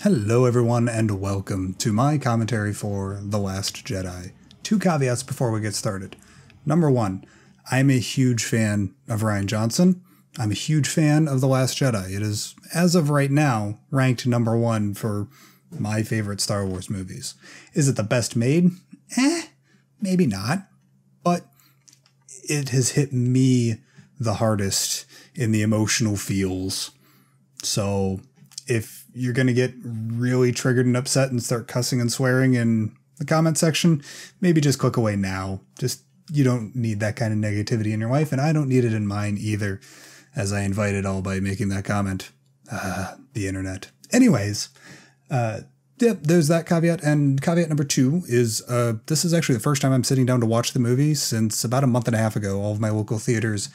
Hello everyone and welcome to my commentary for The Last Jedi. Two caveats before we get started. Number one, I'm a huge fan of Rian Johnson. I'm a huge fan of The Last Jedi. It is, as of right now, ranked number one for my favorite Star Wars movies. Is it the best made? Maybe not. But it has hit me the hardest in the emotional feels. So if you're going to get really triggered and upset and start cussing and swearing in the comment section, maybe just click away now. You don't need that kind of negativity in your life, and I don't need it in mine either, as I invite it all by making that comment. The internet. Anyways, there's that caveat. And caveat number two is this is actually the first time I'm sitting down to watch the movie since about a month and a half ago. All of my local theaters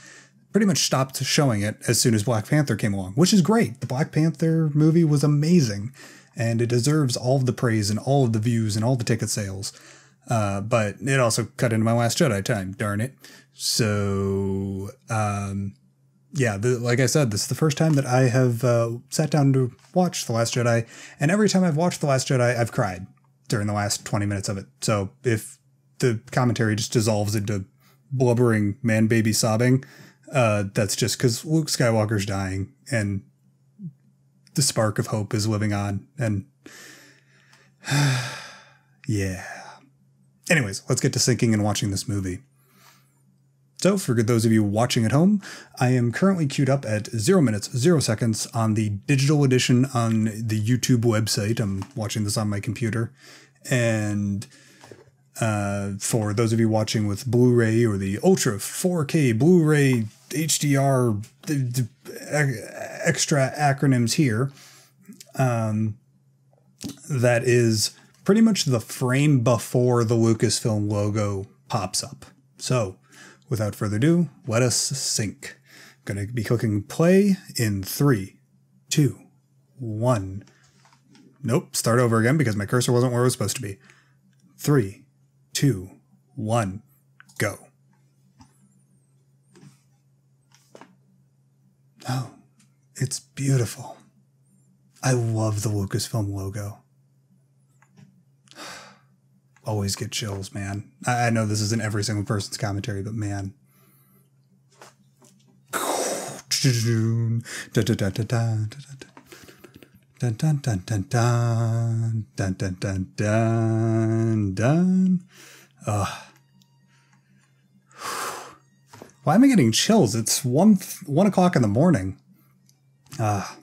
pretty much stopped showing it as soon as Black Panther came along, which is great. The Black Panther movie was amazing, and it deserves all of the praise and all of the views and all the ticket sales. But it also cut into my Last Jedi time, darn it. So, like I said, this is the first time that I have sat down to watch The Last Jedi, and every time I've watched The Last Jedi, I've cried during the last 20 minutes of it. So if the commentary just dissolves into blubbering man-baby sobbing, that's just because Luke Skywalker's dying and the spark of hope is living on. And yeah. Anyways, let's get to sinking and watching this movie. So for those of you watching at home, I am currently queued up at 0 minutes, 0 seconds on the digital edition on the YouTube website. I'm watching this on my computer. And for those of you watching with Blu-ray or the Ultra 4K Blu-ray HDR, the extra acronyms here, that is pretty much the frame before the Lucasfilm logo pops up. So without further ado, let us sync. Gonna be clicking play in 3, 2, 1. Nope, start over again because my cursor wasn't where it was supposed to be. 3, 2, 1, go. Oh, it's beautiful. I love the Lucasfilm logo. Always get chills, man. I know this isn't every single person's commentary, but man. Dun dun dun dun dun dun dun dun dun dun. Why am I getting chills? It's 1 o'clock in the morning. I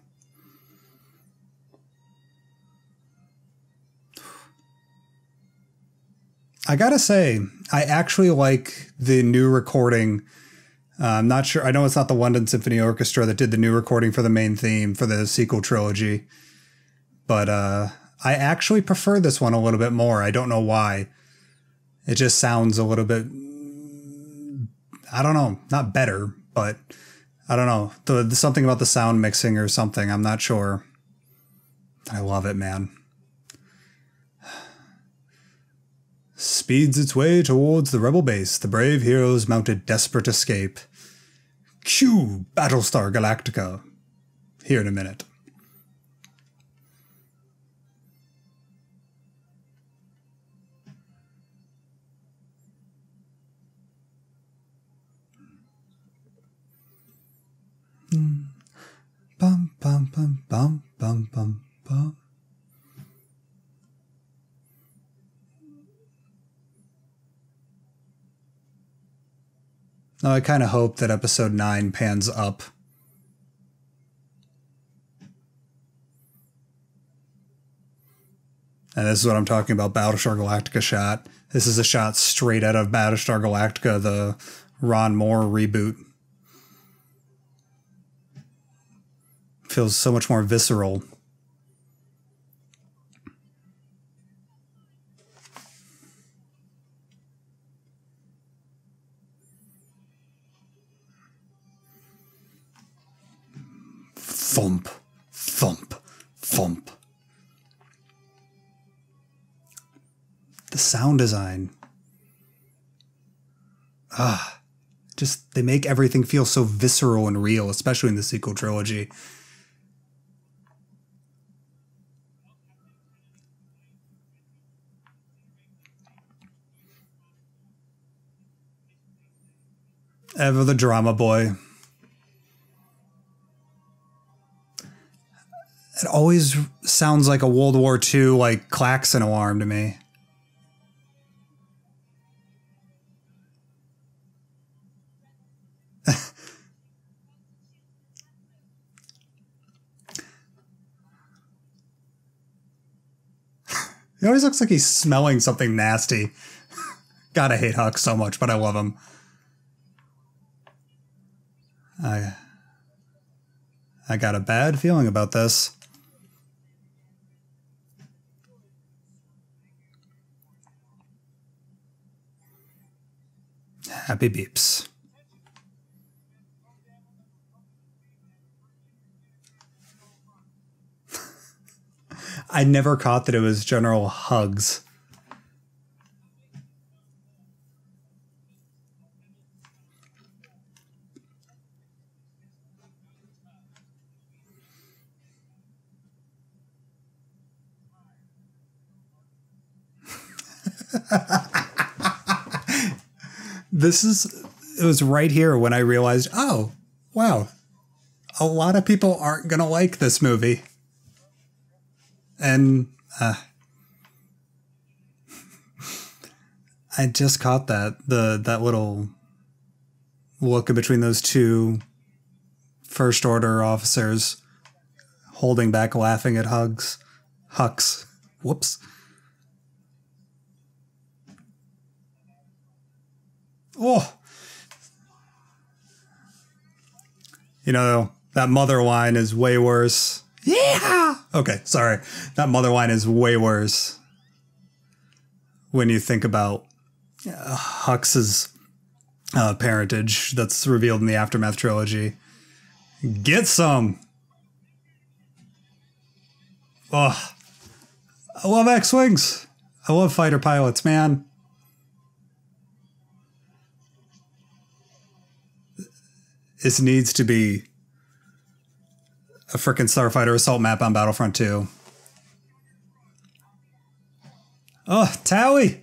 gotta say, I actually like the new recording. I'm not sure. I know it's not the London Symphony Orchestra that did the new recording for the main theme for the sequel trilogy. But I actually prefer this one a little bit more. I don't know why. It just sounds a little bit, I don't know, not better, but I don't know. Something about the sound mixing or something. I'm not sure. I love it, man. Speeds its way towards the rebel base. The brave heroes mount a desperate escape. Cue Battlestar Galactica. Here in a minute. Bum bum bum bum bum bum bum. Now I kind of hope that episode 9 pans up. And this is what I'm talking about, Battlestar Galactica shot. This is a shot straight out of Battlestar Galactica, the Ron Moore reboot. Feels so much more visceral. Thump, thump, thump. The sound design. Just, they make everything feel so visceral and real, especially in the sequel trilogy. Ever the drama boy. It always sounds like a World War II, like, klaxon alarm to me. He always looks like he's smelling something nasty. God, I hate Huck so much, but I love him. I got a bad feeling about this. Happy beeps. I never caught that it was General Hugs. It was right here when I realized, oh, wow, a lot of people aren't going to like this movie. And I just caught that little look in between those two First Order officers holding back, laughing at Hucks. Whoops. Oh. You know, that mother line is way worse. Yeah! Okay, sorry. That mother line is way worse when you think about Hux's parentage that's revealed in the Aftermath trilogy. Get some! Oh, I love X-Wings. I love fighter pilots, man. This needs to be a frickin' Starfighter assault map on Battlefront 2. Oh, Towie!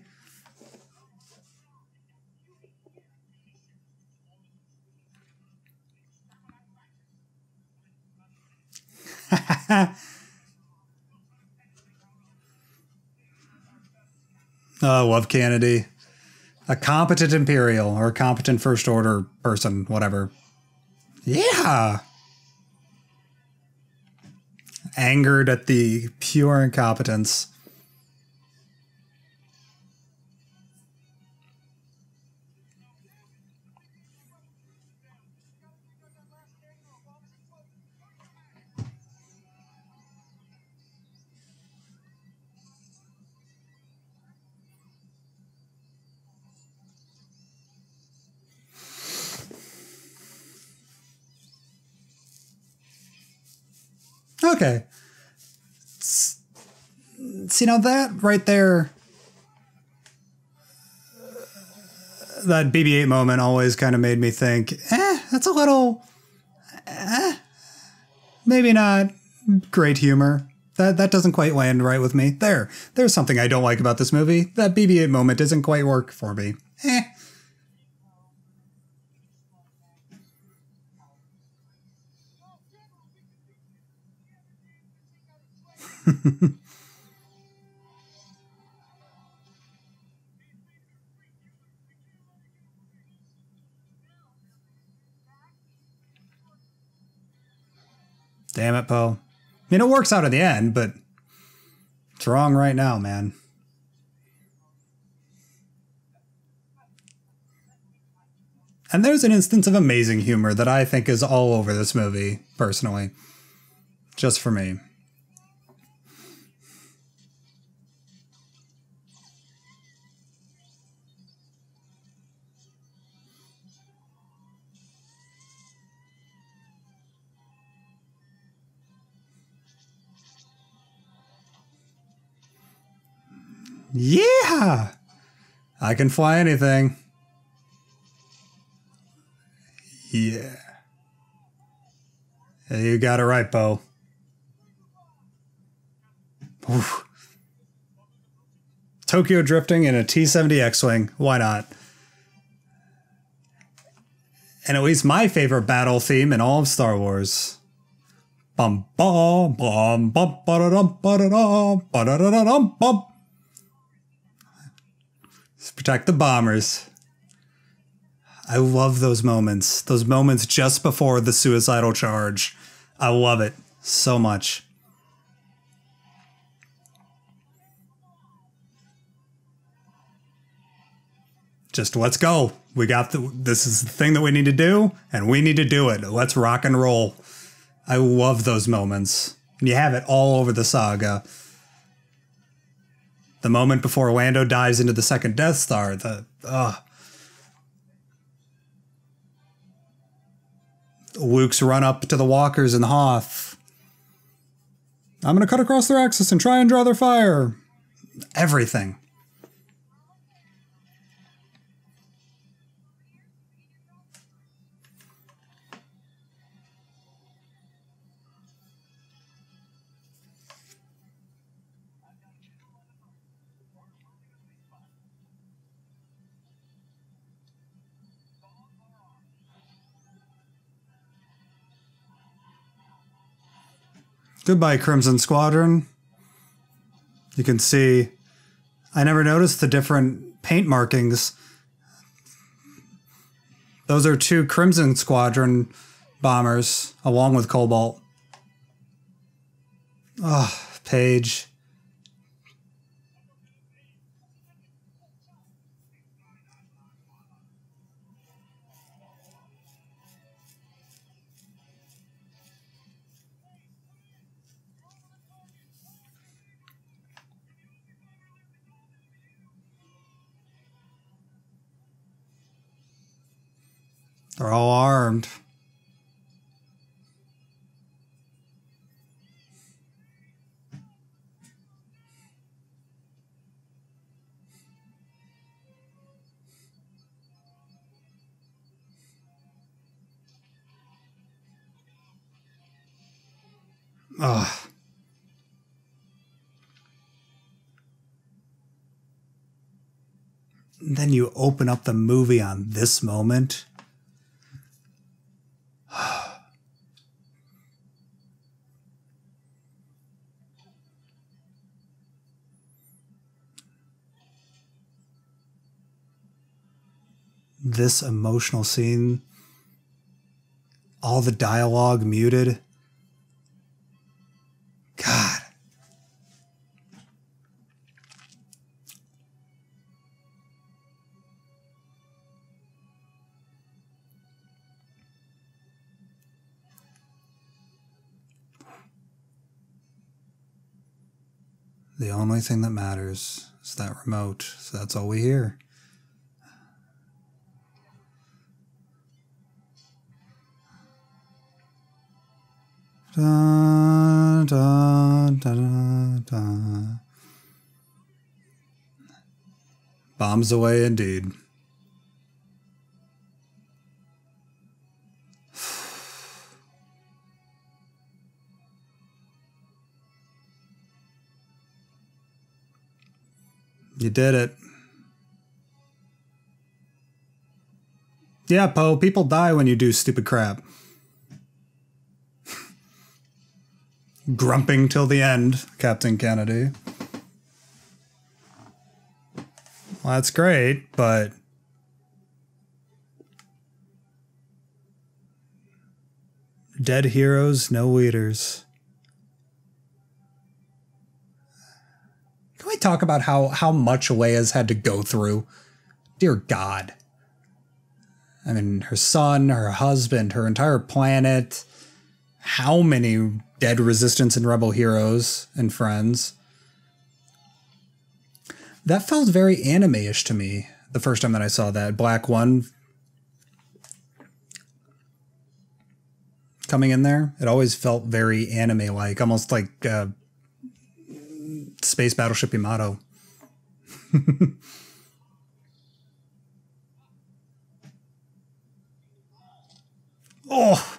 Oh, love Kennedy. A competent Imperial or a competent First Order person, whatever. Yeah! Angered at the pure incompetence. Okay. See, now that right there, that BB-8 moment always kind of made me think, that's a little, maybe not great humor. That doesn't quite land right with me. There's something I don't like about this movie. That BB-8 moment doesn't quite work for me. Damn it, Poe. I mean, it works out in the end, but it's wrong right now, man. And there's an instance of amazing humor that I think is all over this movie, personally. Just for me. Yeah! I can fly anything. Yeah. You got it right, Poe. Oof. Tokyo drifting in a T-70 X-Wing. Why not? And at least my favorite battle theme in all of Star Wars. Bum bum bum bum ba-da-dum ba-da-dum ba-da-da-dum bum. Let's protect the bombers. I love those moments. Those moments just before the suicidal charge. I love it so much. Just let's go. We got this is the thing that we need to do, and we need to do it. Let's rock and roll. I love those moments. And you have it all over the saga. The moment before Lando dives into the second Death Star, Luke's run up to the walkers in Hoth. I'm going to cut across their axis and try and draw their fire. Everything. Goodbye, Crimson Squadron. You can see, I never noticed the different paint markings. Those are 2 Crimson Squadron bombers, along with Cobalt. Oh, Paige. They're all armed. Ugh. And then you open up the movie on this moment. This emotional scene, all the dialogue muted. God. The only thing that matters is that remote, so that's all we hear. Da, da, da, da, da. Bombs away indeed. You did it. Yeah, Poe, people die when you do stupid crap. Grumping till the end, Captain Kennedy. Well, that's great, but dead heroes, no leaders. Can we talk about how much Leia's had to go through? Dear God. I mean, her son, her husband, her entire planet. How many dead Resistance and Rebel heroes and friends. That felt very anime-ish to me the first time that I saw that. Black One coming in there. It always felt very anime-like, almost like Space Battleship Yamato. Oh!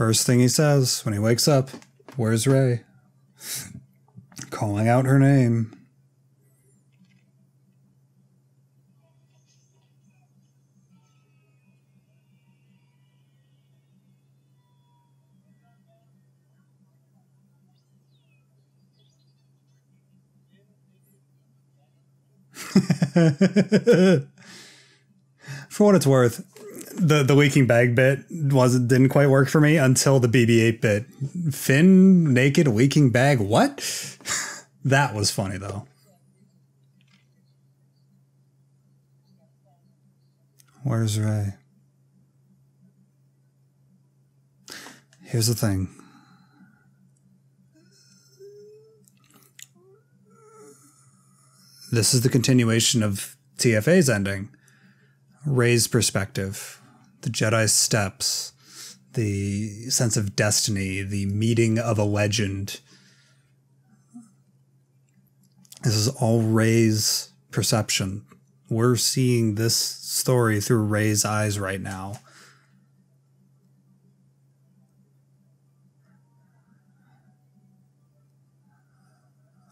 First thing he says when he wakes up, "Where's Rey?" Calling out her name. For what it's worth, the leaking bag bit didn't quite work for me until the BB-8 bit. Finn naked leaking bag, what? That was funny though. Where's Rey? Here's the thing. This is the continuation of TFA's ending. Rey's perspective, the Jedi's steps, the sense of destiny, the meeting of a legend. This is all Rey's perception. We're seeing this story through Rey's eyes right now.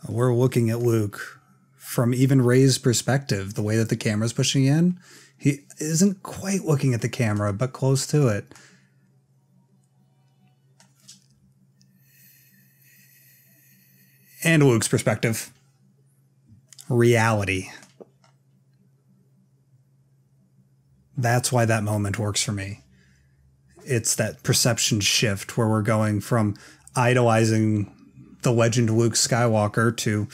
We're looking at Luke from even Rey's perspective, the way that the camera's pushing in. He isn't quite looking at the camera, but close to it. And Luke's perspective. Reality. That's why that moment works for me. It's that perception shift where we're going from idolizing the legend Luke Skywalker to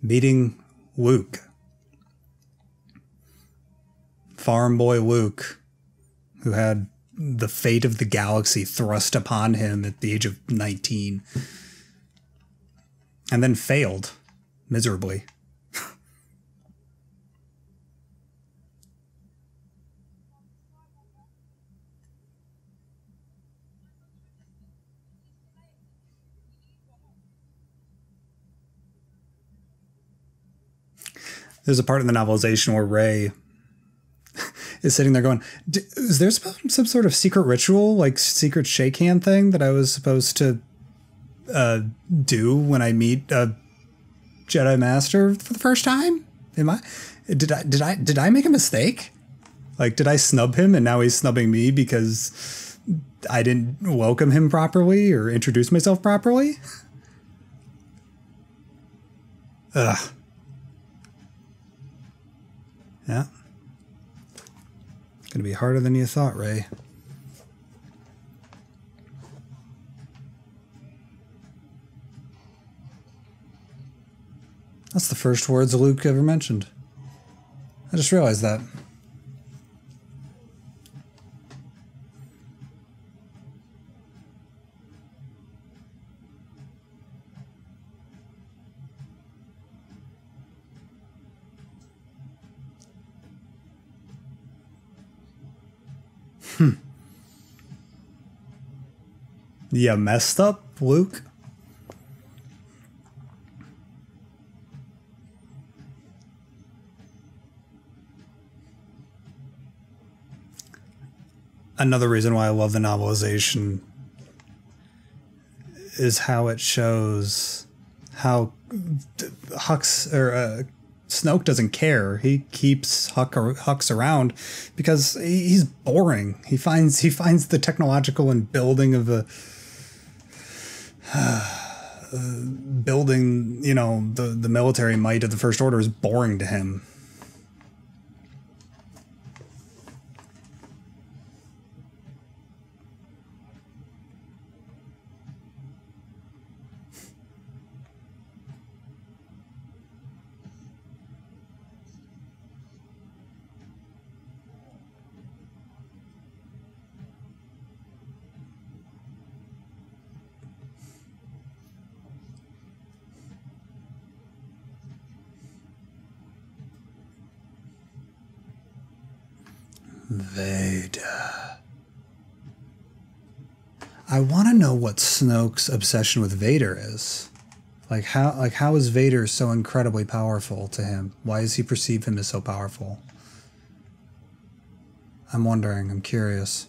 meeting Luke. Farm boy Luke, who had the fate of the galaxy thrust upon him at the age of 19. And then failed miserably. There's a part in the novelization where Rey is sitting there going, is there some sort of secret ritual, like secret shake hand thing that I was supposed to do when I meet a Jedi Master for the first time? Did I make a mistake? Like, did I snub him and now he's snubbing me because I didn't welcome him properly or introduce myself properly? Ugh. Yeah. Gonna be harder than you thought, Rey. That's the first words Luke ever mentioned. I just realized that. You messed up, Luke? Another reason why I love the novelization is how it shows how Snoke doesn't care. He keeps Hux around because he's boring. He finds the technological and building of the building, you know, the military might of the First Order is boring to him. Vader. I want to know what Snoke's obsession with Vader is. How is Vader so incredibly powerful to him? Why does he perceive him as so powerful? I'm wondering. I'm curious.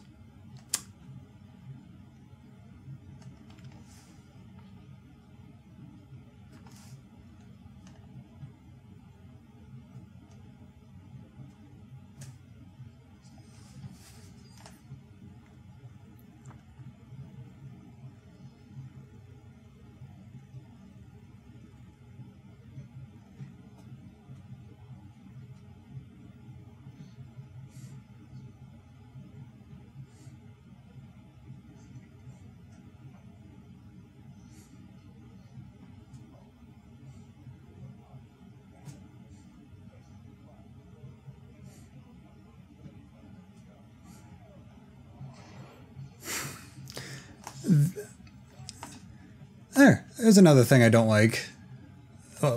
There's another thing I don't like.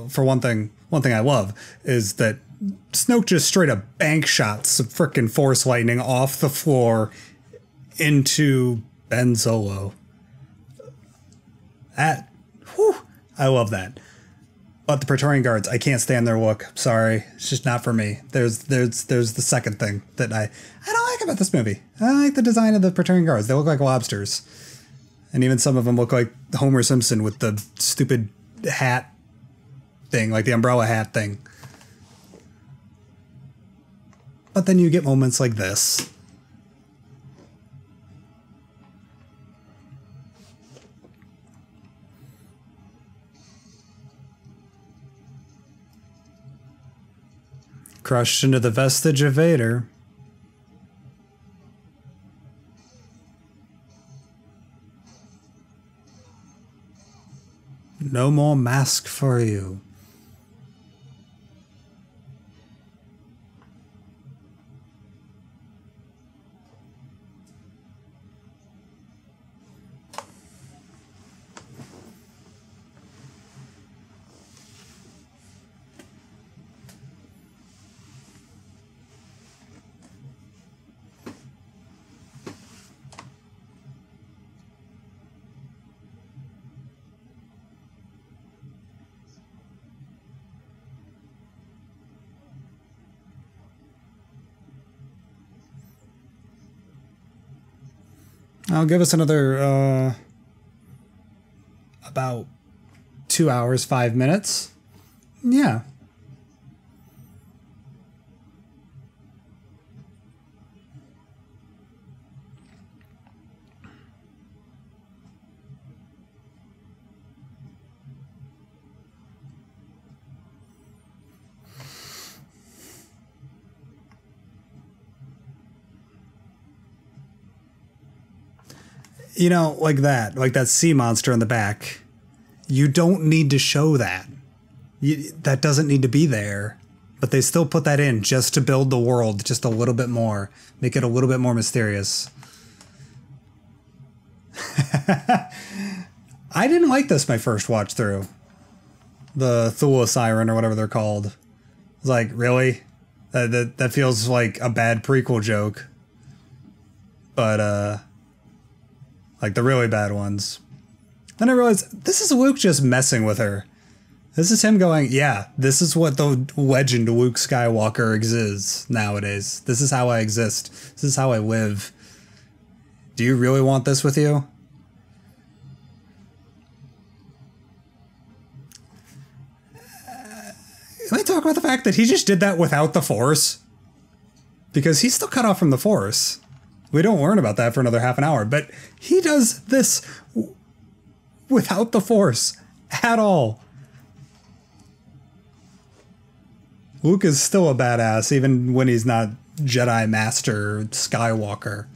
For one thing I love is that Snoke just straight up bank shots some frickin' force lightning off the floor into Ben Solo. That, whew, I love that. But the Praetorian Guards, I can't stand their look. Sorry, it's just not for me. There's the second thing that I don't like about this movie. I like the design of the Praetorian Guards. They look like lobsters. And even some of them look like Homer Simpson with the stupid hat thing, like the umbrella hat thing. But then you get moments like this. Crushed into the vestige of Vader. No more mask for you. I'll give us another, about 2 hours, 5 minutes. Yeah. You know, like that sea monster in the back. You don't need to show that. That doesn't need to be there. But they still put that in just to build the world just a little bit more. Make it a little bit more mysterious. I didn't like this my first watch through. The Thula Siren or whatever they're called. It's like, really? That feels like a bad prequel joke. But, like the really bad ones. Then I realized this is Luke just messing with her. This is him going, yeah, this is what the legend Luke Skywalker exists nowadays. This is how I exist. This is how I live. Do you really want this with you? Can I talk about the fact that he just did that without the Force? Because he's still cut off from the Force. We don't learn about that for another half an hour, but he does this without the Force at all. Luke is still a badass, even when he's not Jedi Master Skywalker.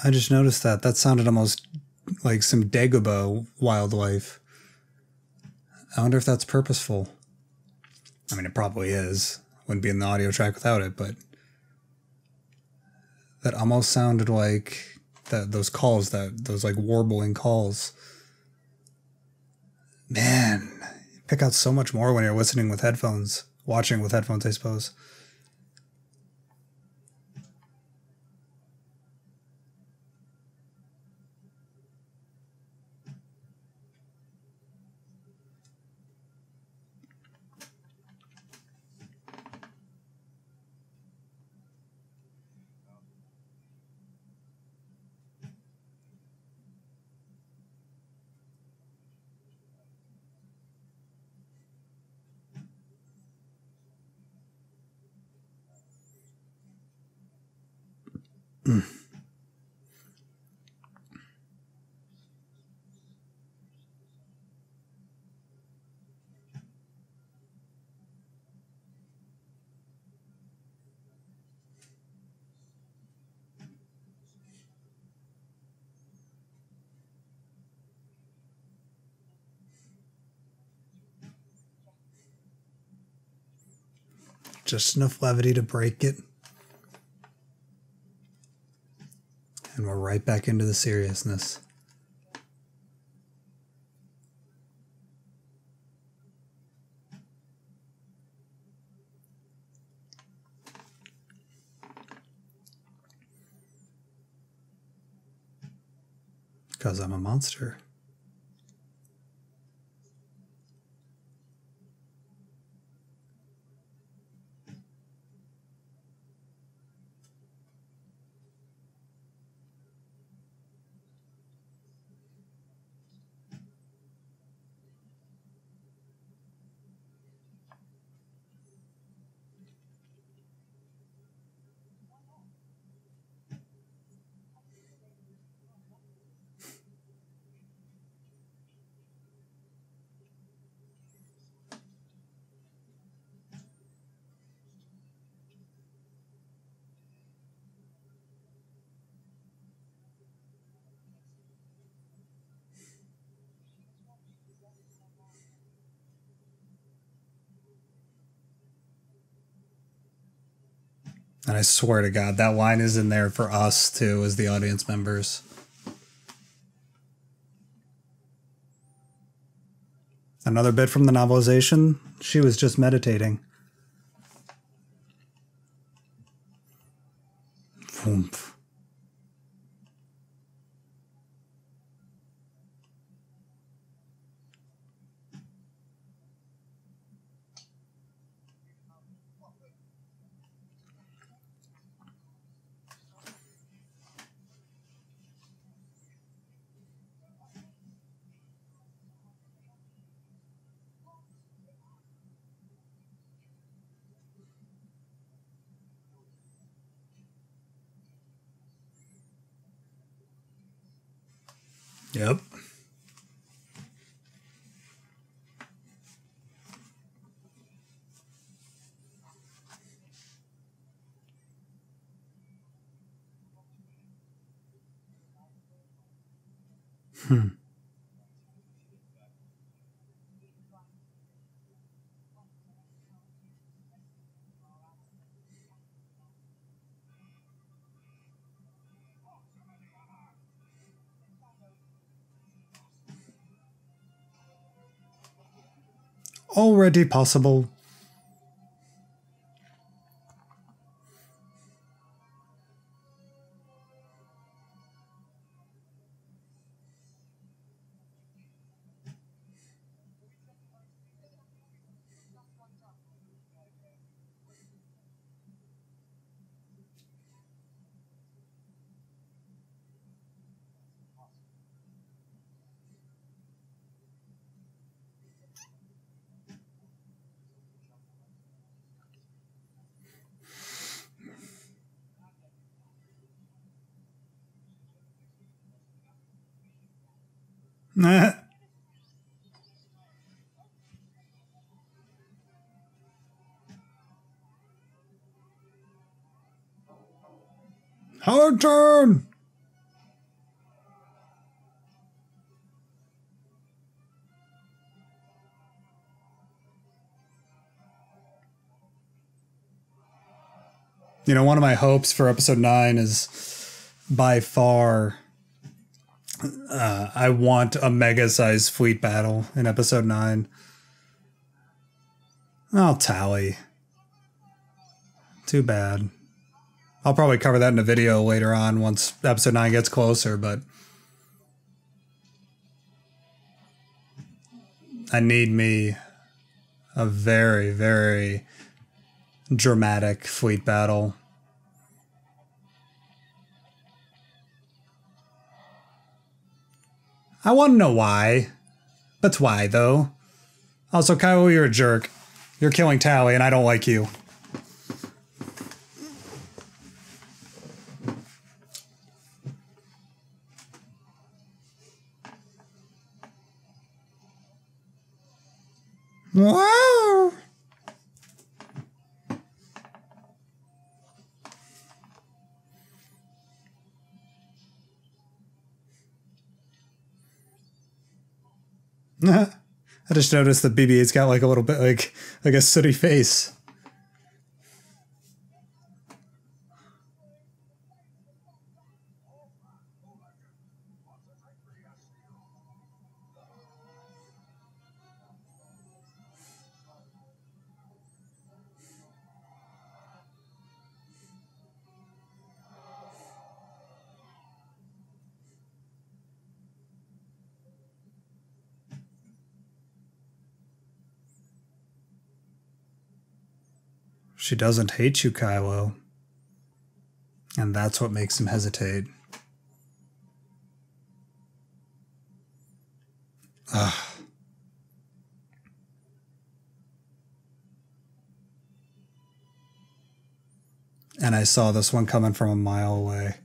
I just noticed that. That sounded almost like some Dagobah wildlife. I wonder if that's purposeful. I mean, it probably is. Wouldn't be in the audio track without it, but that almost sounded like those calls, those like warbling calls. Man, you pick out so much more when you're listening with headphones. Watching with headphones, I suppose. Just enough levity to break it. And we're right back into the seriousness. Because I'm a monster. And I swear to God, that line is in there for us too, as the audience members. Another bit from the novelization. She was just meditating. Oomph. Yep. Already possible. Hard turn! You know, one of my hopes for episode 9 is by far I want a mega-sized fleet battle in episode 9. Oh, Tally. Too bad. I'll probably cover that in a video later on once episode 9 gets closer, but I need me a very, very dramatic fleet battle. I want to know why. But why, though? Also, Kyle, you're a jerk. You're killing Tally, and I don't like you. Wow. I just noticed that BB-8's got like a little bit like a sooty face. She doesn't hate you, Kylo. And that's what makes him hesitate. Ugh. And I saw this one coming from a mile away.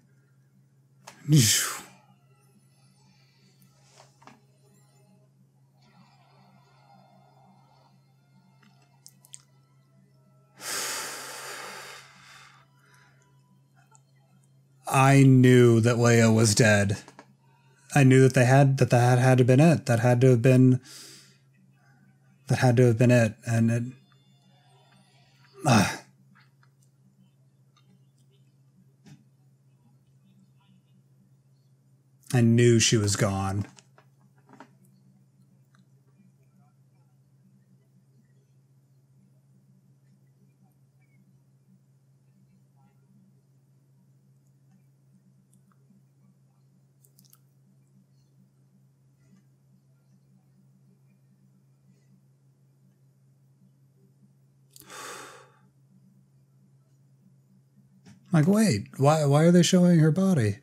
I knew that Leia was dead. I knew that that had to have been it. That had to have been it. And it. I knew she was gone. Like, wait, why are they showing her body?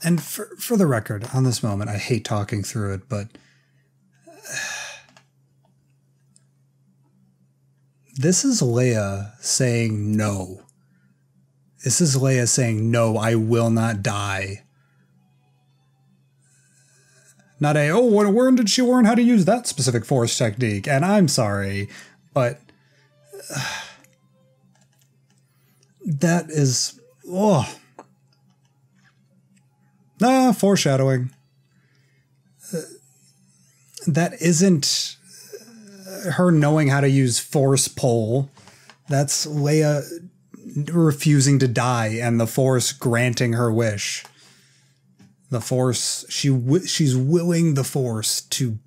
And for the record, on this moment, I hate talking through it, but this is Leia saying no. This is Leia saying, no, I will not die. Not a, oh, when did she learn how to use that specific Force technique? And I'm sorry, but that is, oh. Foreshadowing. That isn't her knowing how to use Force pull. That's Leia refusing to die and the Force granting her wish. The Force, she's willing the Force to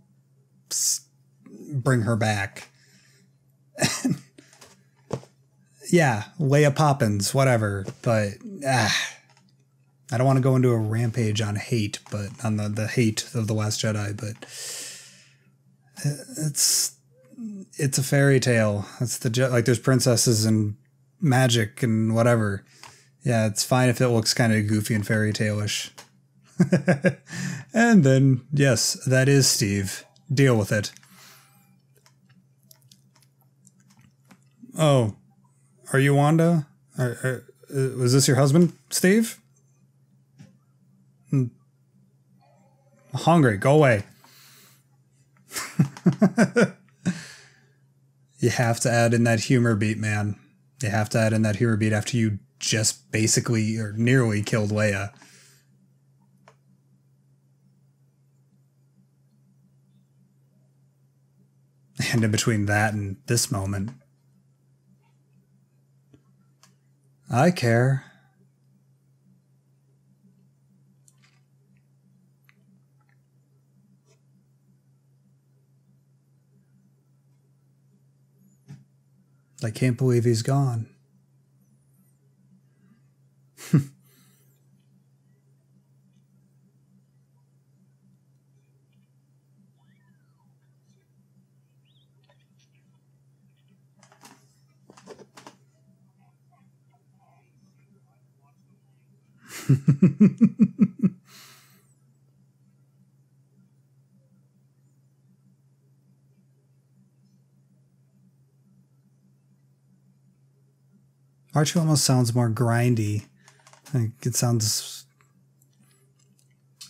bring her back. Yeah, Leia Poppins, whatever, but I don't want to go into a rampage on hate, but on the hate of The Last Jedi, but it's a fairy tale. It's like there's princesses and magic and whatever. Yeah, it's fine if it looks kind of goofy and fairy tale-ish. And then, yes, that is Steve. Deal with it. Oh, are you Wanda? Was this your husband, Steve? Hungry, go away. You have to add in that humor beat, man. You have to add in that humor beat after you just basically or nearly killed Leia. And in between that and this moment, I care. I can't believe he's gone. R2 almost sounds more grindy. Like it sounds...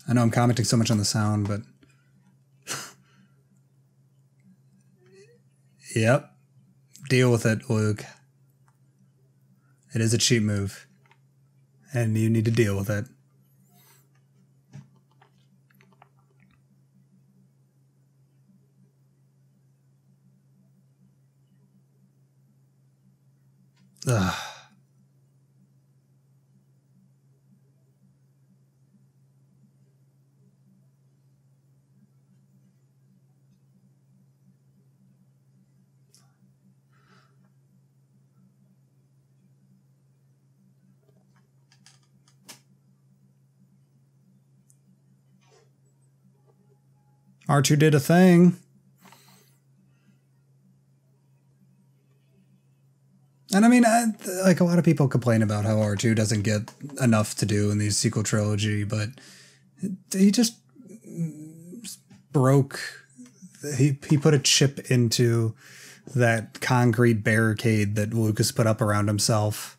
I know I'm commenting so much on the sound, but... Yep. Deal with it, Luke. It is a cheap move. And you need to deal with it. Ugh. R2 did a thing. And I mean, like a lot of people complain about how R2 doesn't get enough to do in the sequel trilogy, but he just broke. He put a chip into that concrete barricade that Lucas put up around himself.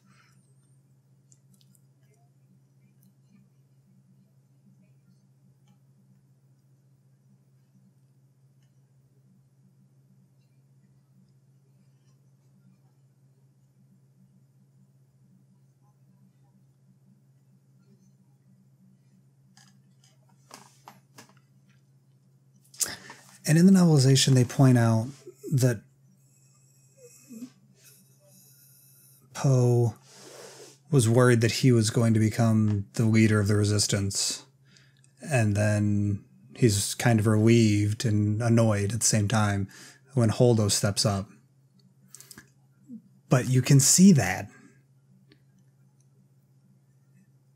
And in the novelization, they point out that Poe was worried that he was going to become the leader of the Resistance. And then he's kind of relieved and annoyed at the same time when Holdo steps up. But you can see that.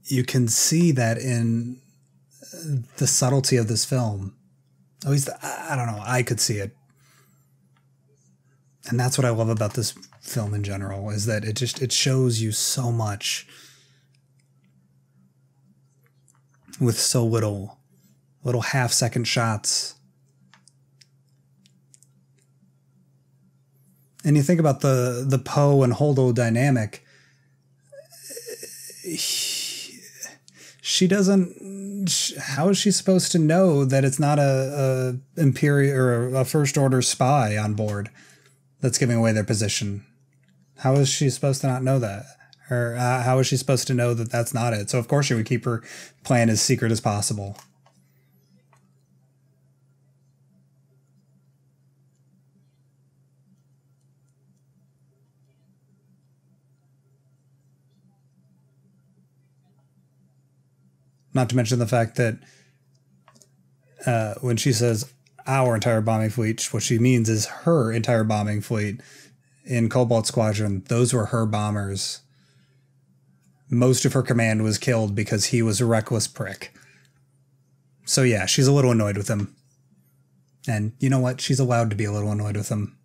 You can see that in the subtlety of this film. At least, I don't know, I could see it. And that's what I love about this film in general, is that it shows you so much with so little half-second shots. And you think about the Poe and Holdo dynamic, she doesn't... How is she supposed to know that it's not a Imperial or a First Order spy on board that's giving away their position? How is she supposed to not know that? Or how is she supposed to know that that's not it? So of course she would keep her plan as secret as possible. Not to mention the fact that when she says our entire bombing fleet, what she means is her entire bombing fleet in Cobalt Squadron. Those were her bombers. Most of her command was killed because he was a reckless prick. So yeah, she's a little annoyed with him. And you know what? She's allowed to be a little annoyed with him.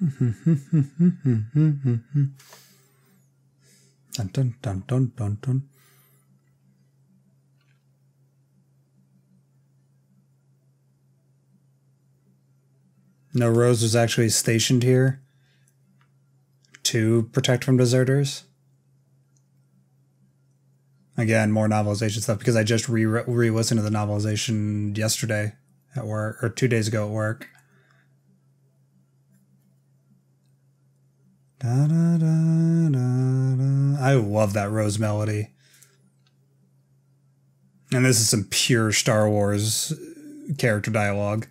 Dun, dun, dun, dun, dun, dun. No, Rose was actually stationed here to protect from deserters. Again, more novelization stuff, because I just re-listened to the novelization yesterday at work, or 2 days ago at work. Da, da, da, da, da. I love that Rose melody. And this is some pure Star Wars character dialogue.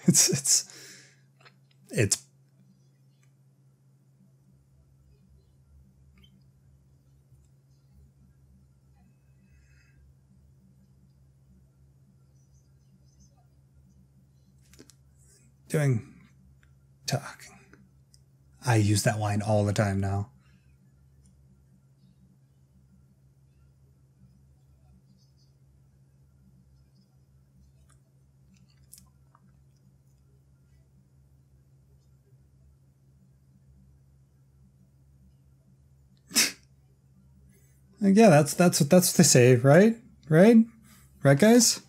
It's doing talking. I use that line all the time now. Like, yeah, that's what they say, right? Right? Right, guys?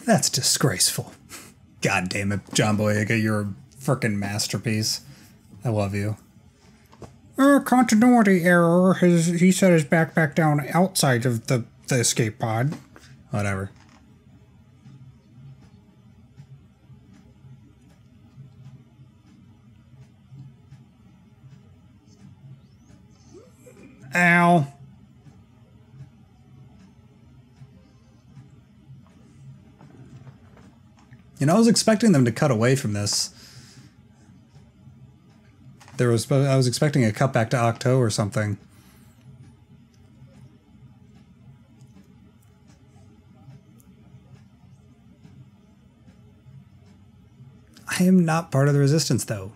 That's disgraceful. God damn it, John Boyega, you're a frickin' masterpiece. I love you. Continuity error. He set his backpack down outside of the escape pod. Whatever. Ow. You know, I was expecting them to cut away from this. I was expecting a cut back to Octo or something. I am not part of the Resistance, though.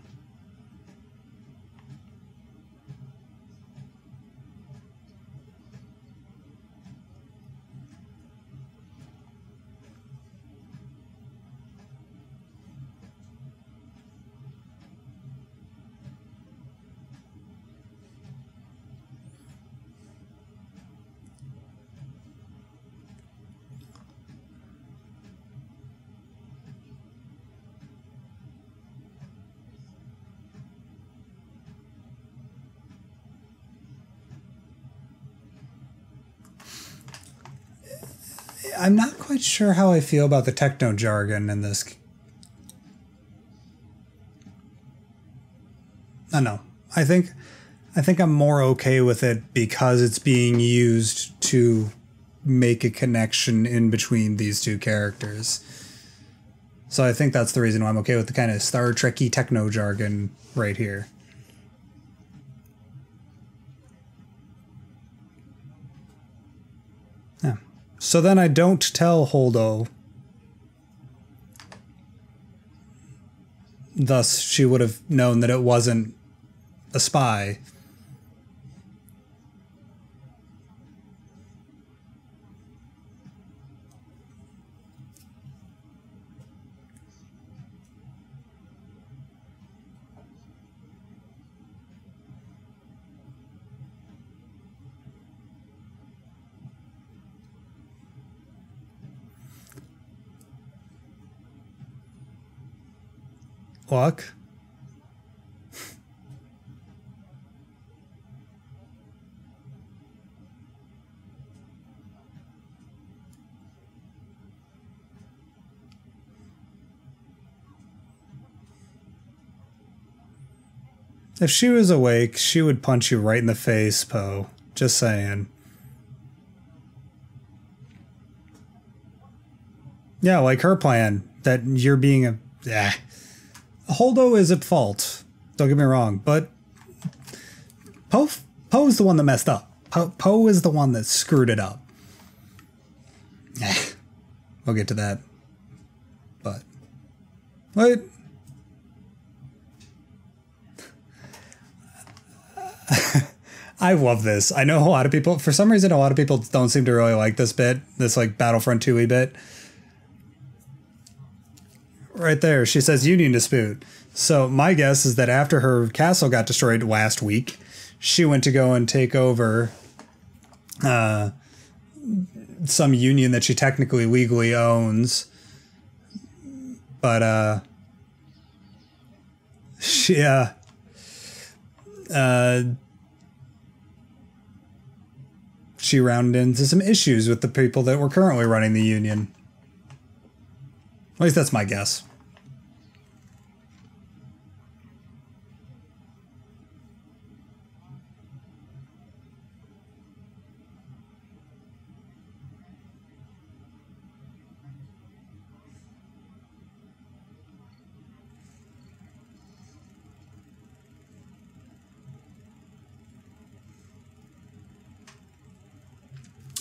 I'm not quite sure how I feel about the techno jargon in this. I know. I think I'm more okay with it because it's being used to make a connection in between these two characters. So I think that's the reason why I'm okay with the kind of Star Trek-y techno jargon right here. Yeah. So then I don't tell Holdo. Thus, she would have known that it wasn't a spy. Luck. If she was awake, she would punch you right in the face, Poe. Just saying. Yeah, like her plan, that you're being a... Holdo is at fault. Don't get me wrong, but Poe's the one that messed up. Poe is the one that screwed it up. We'll get to that. But wait. I love this. I know a lot of people, for some reason, a lot of people don't seem to really like this bit, this like Battlefront 2-y bit. Right there, she says Union dispute. So my guess is that after her castle got destroyed last week, she went to go and take over some union that she technically legally owns. But she rounded into some issues with the people that were currently running the union. At least that's my guess.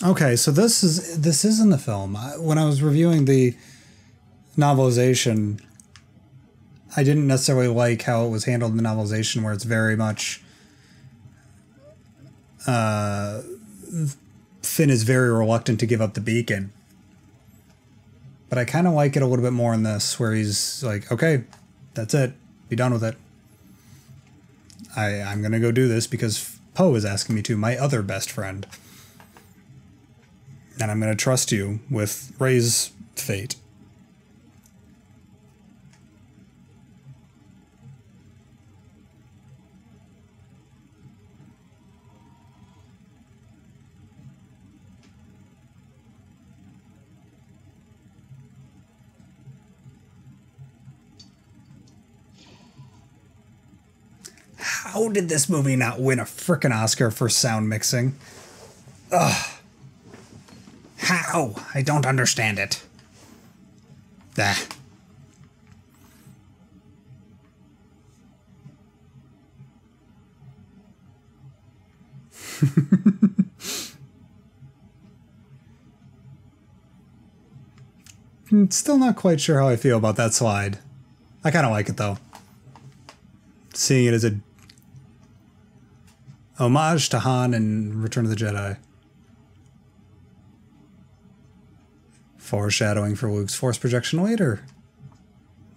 Okay, so this is in the film. When I was reviewing the novelization, I didn't necessarily like how it was handled in the novelization, where it's very much Finn is very reluctant to give up the beacon. But I kind of like it a little bit more in this, where he's like, okay, that's it. Be done with it. I'm going to go do this because Poe is asking me to, my other best friend. And I'm going to trust you with Rey's fate. How did this movie not win a frickin' Oscar for sound mixing? Ugh. How? I don't understand it. Ah. Still not quite sure how I feel about that slide. I kind of like it, though. Seeing it as a homage to Han and Return of the Jedi. Foreshadowing for Luke's Force projection later.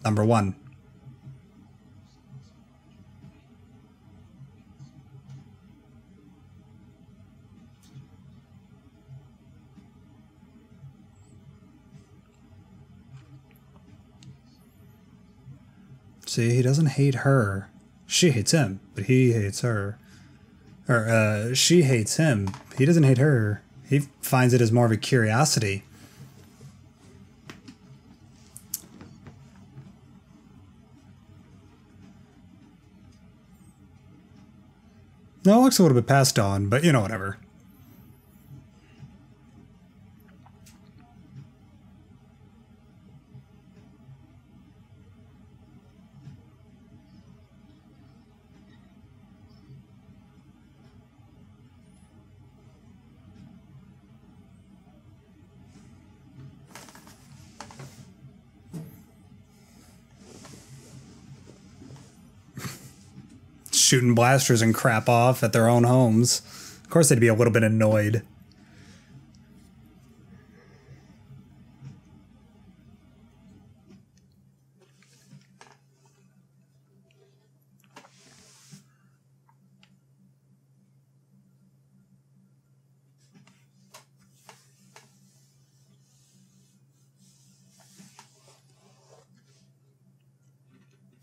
Number 1. See, he doesn't hate her. She hates him, but he hates her. Or, she hates him. He doesn't hate her. He finds it as more of a curiosity. No, it looks a little bit past dawn, but you know, whatever. Shooting blasters and crap off at their own homes. Of course they'd be a little bit annoyed.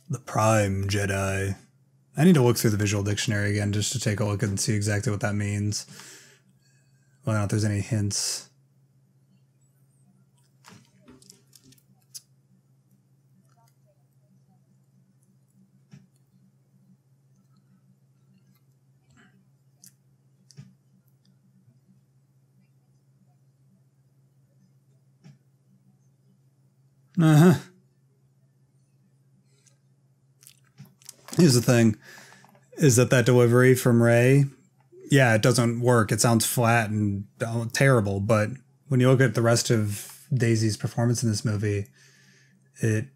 The Prime Jedi. I need to look through the visual dictionary again just to take a look and see exactly what that means. Whether or not there's any hints. Uh-huh. Here's the thing, is that delivery from Rey, yeah, it doesn't work. It sounds flat and terrible, but when you look at the rest of Daisy's performance in this movie, it's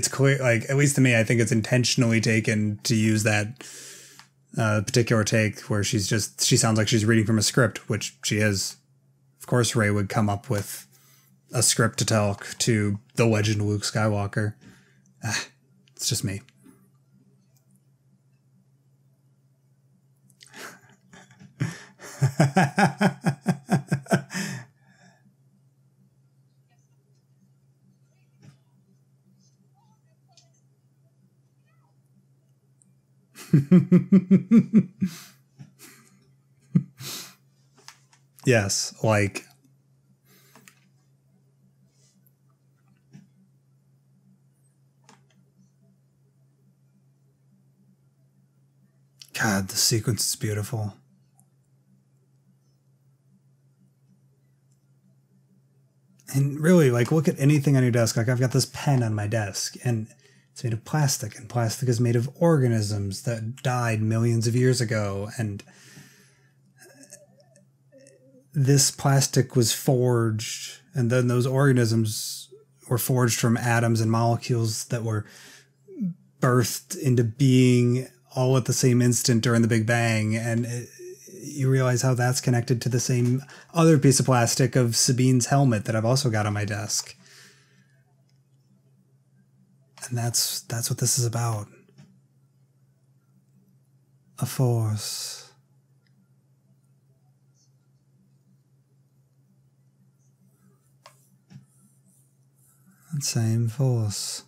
clear, like, at least to me, I think it's intentionally taken to use that particular take where she sounds like she's reading from a script, which she is. Of course, Rey would come up with a script to tell to the legend Luke Skywalker. It's just me. Yes, like... God, the sequence is beautiful. And really, like, look at anything on your desk. Like, I've got this pen on my desk, and it's made of plastic, and plastic is made of organisms that died millions of years ago, and this plastic was forged, and then those organisms were forged from atoms and molecules that were birthed into being all at the same instant during the Big Bang, and you realize how that's connected to the same other piece of plastic of Sabine's helmet that I've also got on my desk. And that's what this is about. A force. That same force.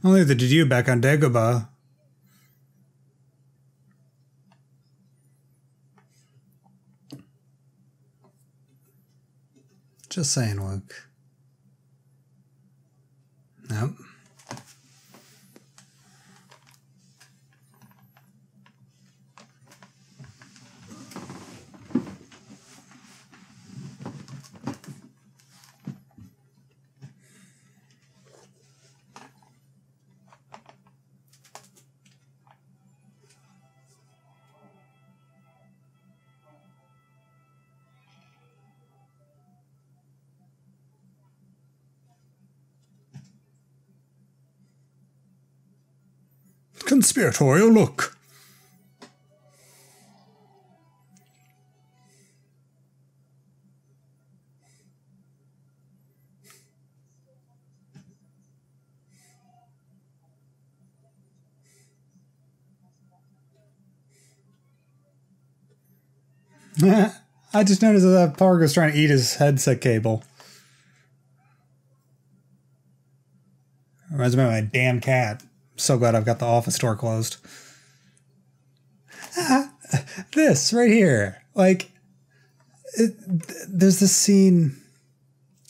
Only the did you back on Dagobah. Just saying, Luke. Nope. Conspiratorial look. I just noticed that Pargo's trying to eat his headset cable. Reminds me of my damn cat. So glad I've got the office door closed. This right here. Like, there's this scene,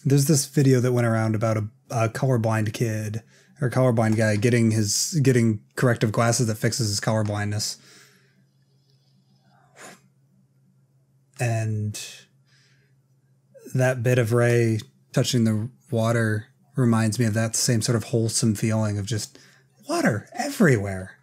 there's this video that went around about a colorblind kid or colorblind guy getting corrective glasses that fixes his colorblindness. And that bit of Rey touching the water reminds me of that same sort of wholesome feeling of just water everywhere.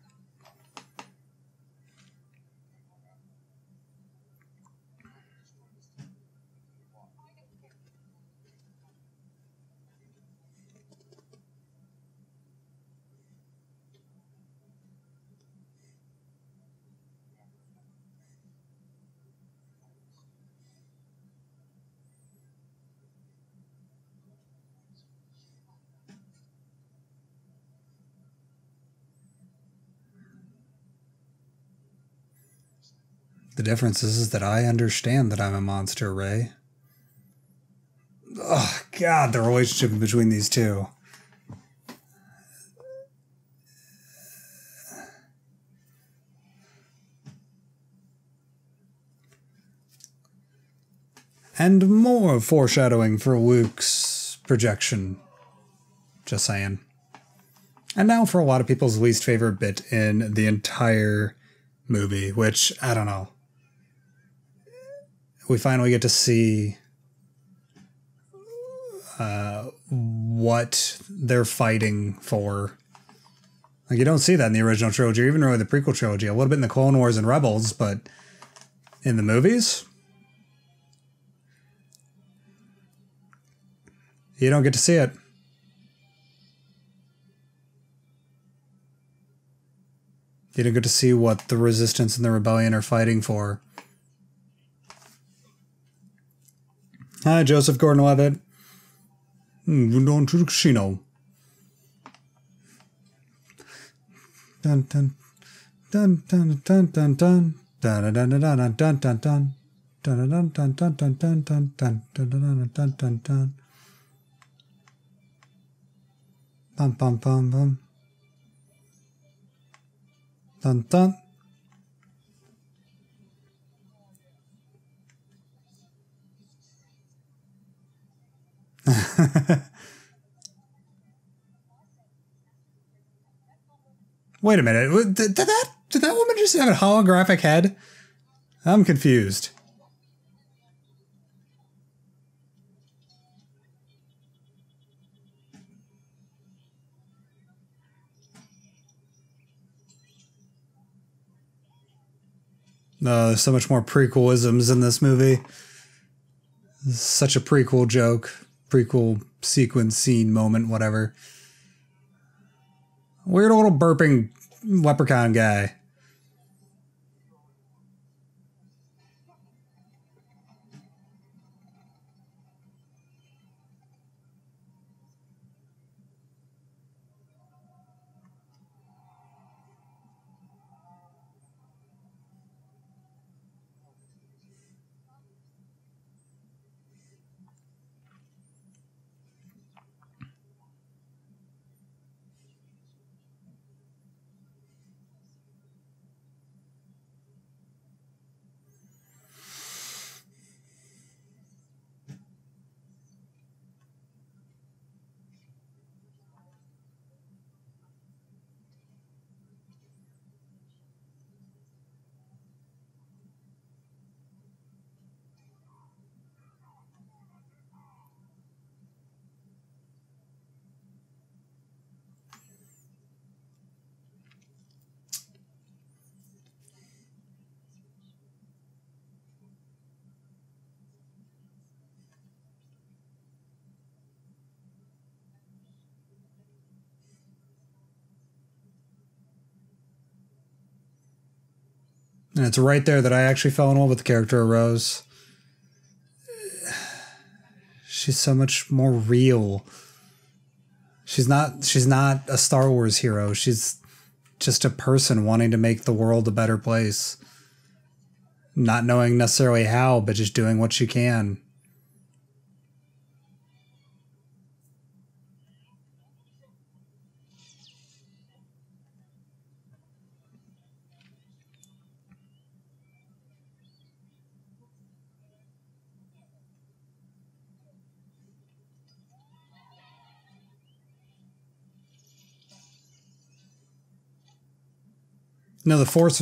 The difference is that I understand that I'm a monster, Rey. Oh, God, the relationship between these two. And more foreshadowing for Luke's projection. Just saying. And now for a lot of people's least favorite bit in the entire movie, which, I don't know. We finally get to see what they're fighting for. Like, you don't see that in the original trilogy, or even really the prequel trilogy. A little bit in the Clone Wars and Rebels, but in the movies, you don't get to see it. You don't get to see what the Resistance and the Rebellion are fighting for. Hi, Joseph Gordon-Levitt. Don Truxino. Dun dun dun dun dun dun dun dun dun dun dun dun dun dun. Dun dun dun dun dun dun dun dun dun dun dun dun dun. Bum bum bum bum. Dun dun. Wait a minute. Did that woman just have a holographic head? I'm confused. No, there's so much more prequelisms in this movie. This is such a prequel joke, prequel sequence, scene, moment, whatever. Weird little burping leprechaun guy. And it's right there that I actually fell in love with the character of Rose. She's so much more real. She's not a Star Wars hero. She's just a person wanting to make the world a better place. Not knowing necessarily how, but just doing what she can. No, the force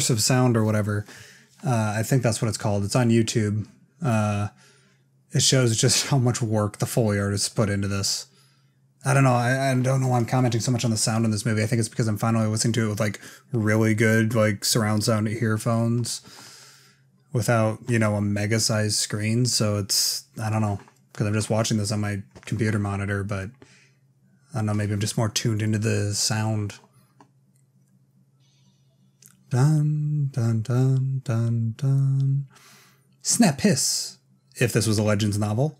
of sound or whatever. I think that's what it's called. It's on YouTube. It shows just how much work the Foley artists put into this. I don't know. I don't know why I'm commenting so much on the sound in this movie. I think it's because I'm finally listening to it with like really good like surround sound earphones without, a mega sized screen. So it's, I don't know, because I'm just watching this on my computer monitor, but I don't know, maybe I'm just more tuned into the sound. Dun, dun, dun, dun, dun. Snap hiss, if this was a Legends novel.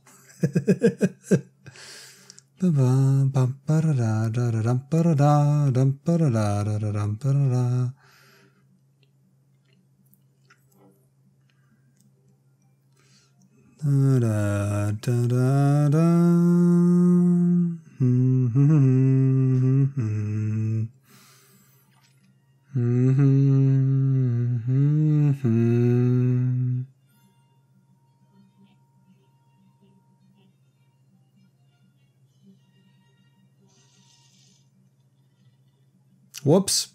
Whoops.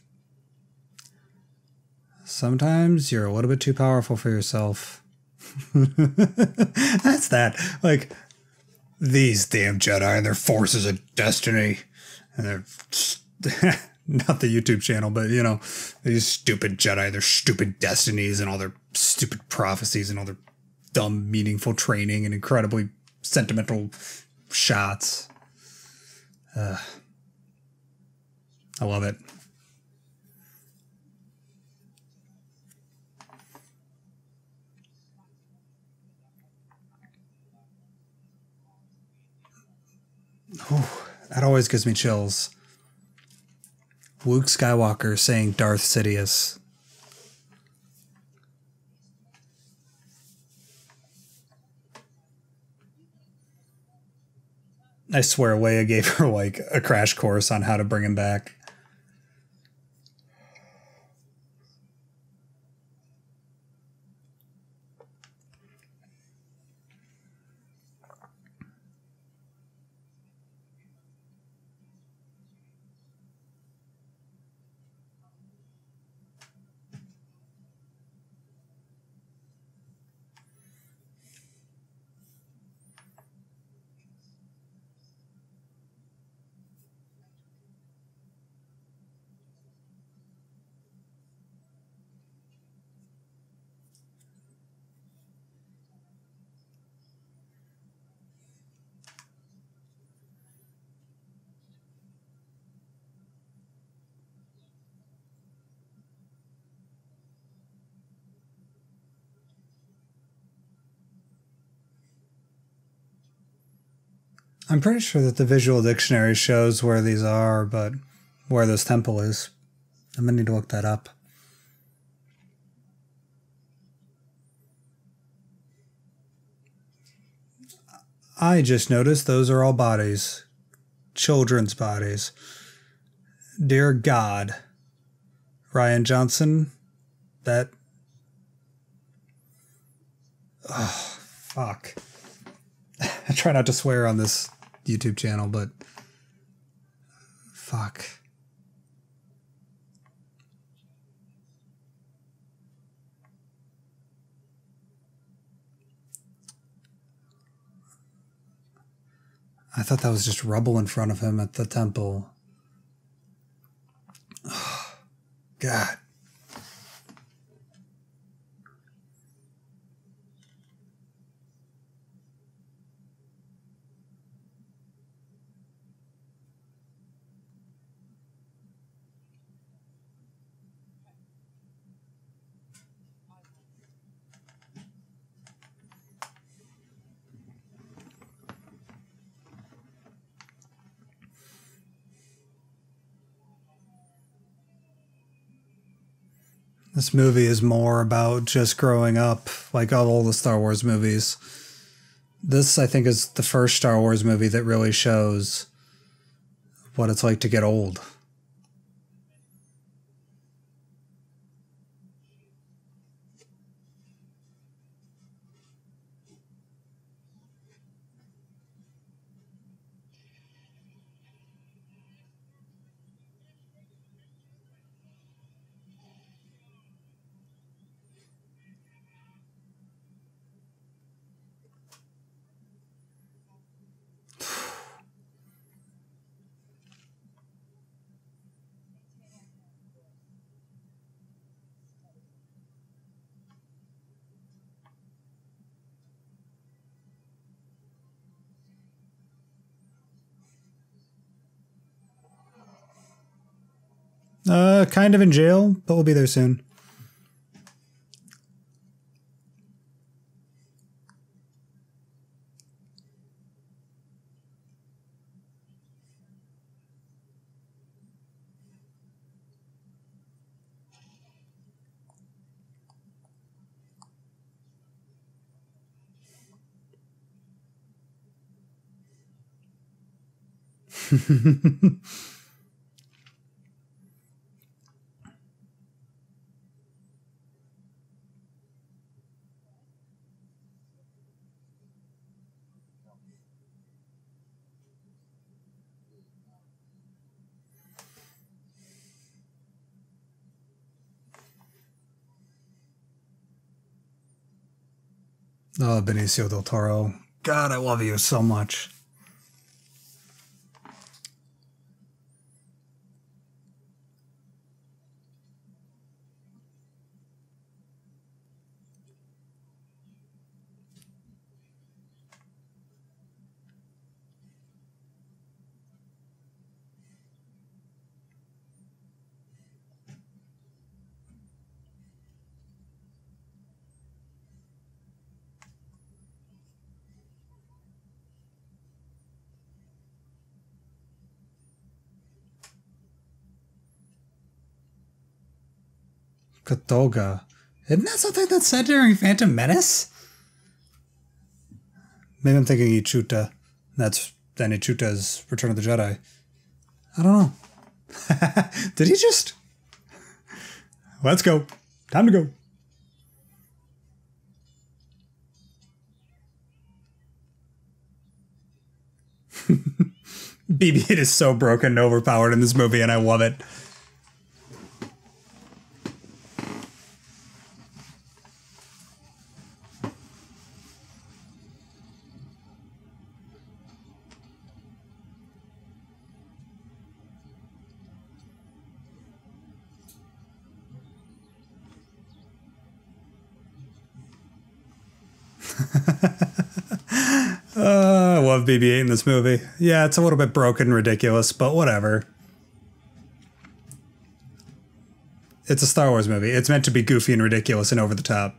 Sometimes you're a little bit too powerful for yourself. That's that. Like, these damn Jedi and their forces of destiny. And they're not the YouTube channel, but these stupid Jedi, their stupid destinies and all their stupid prophecies and all their dumb, meaningful training and incredibly sentimental shots. I love it. That always gives me chills. Luke Skywalker saying Darth Sidious. I swear Leia gave her like a crash course on how to bring him back. I'm pretty sure that the visual dictionary shows where these are, but where this temple is. I'm gonna need to look that up. I just noticed those are all bodies. Children's bodies. Dear God. Rian Johnson, that... Oh, fuck. I try not to swear on this YouTube channel, but... Fuck. I thought that was just rubble in front of him at the temple. Oh, God. This movie is more about just growing up, like all the Star Wars movies. This, I think, is the first Star Wars movie that really shows what it's like to get old. Kind of in jail, but we'll be there soon. Oh, Benicio del Toro. God, I love you so much. Katoga. Isn't that something that's said during Phantom Menace? Maybe I'm thinking Ichuta. Then Ichuta's Return of the Jedi. I don't know. Did he just... Let's go. Time to go. BB-8 is so broken and overpowered in this movie, and I love it. I love BB-8 in this movie. Yeah, it's a little bit broken and ridiculous, but whatever. It's a Star Wars movie. It's meant to be goofy and ridiculous and over the top.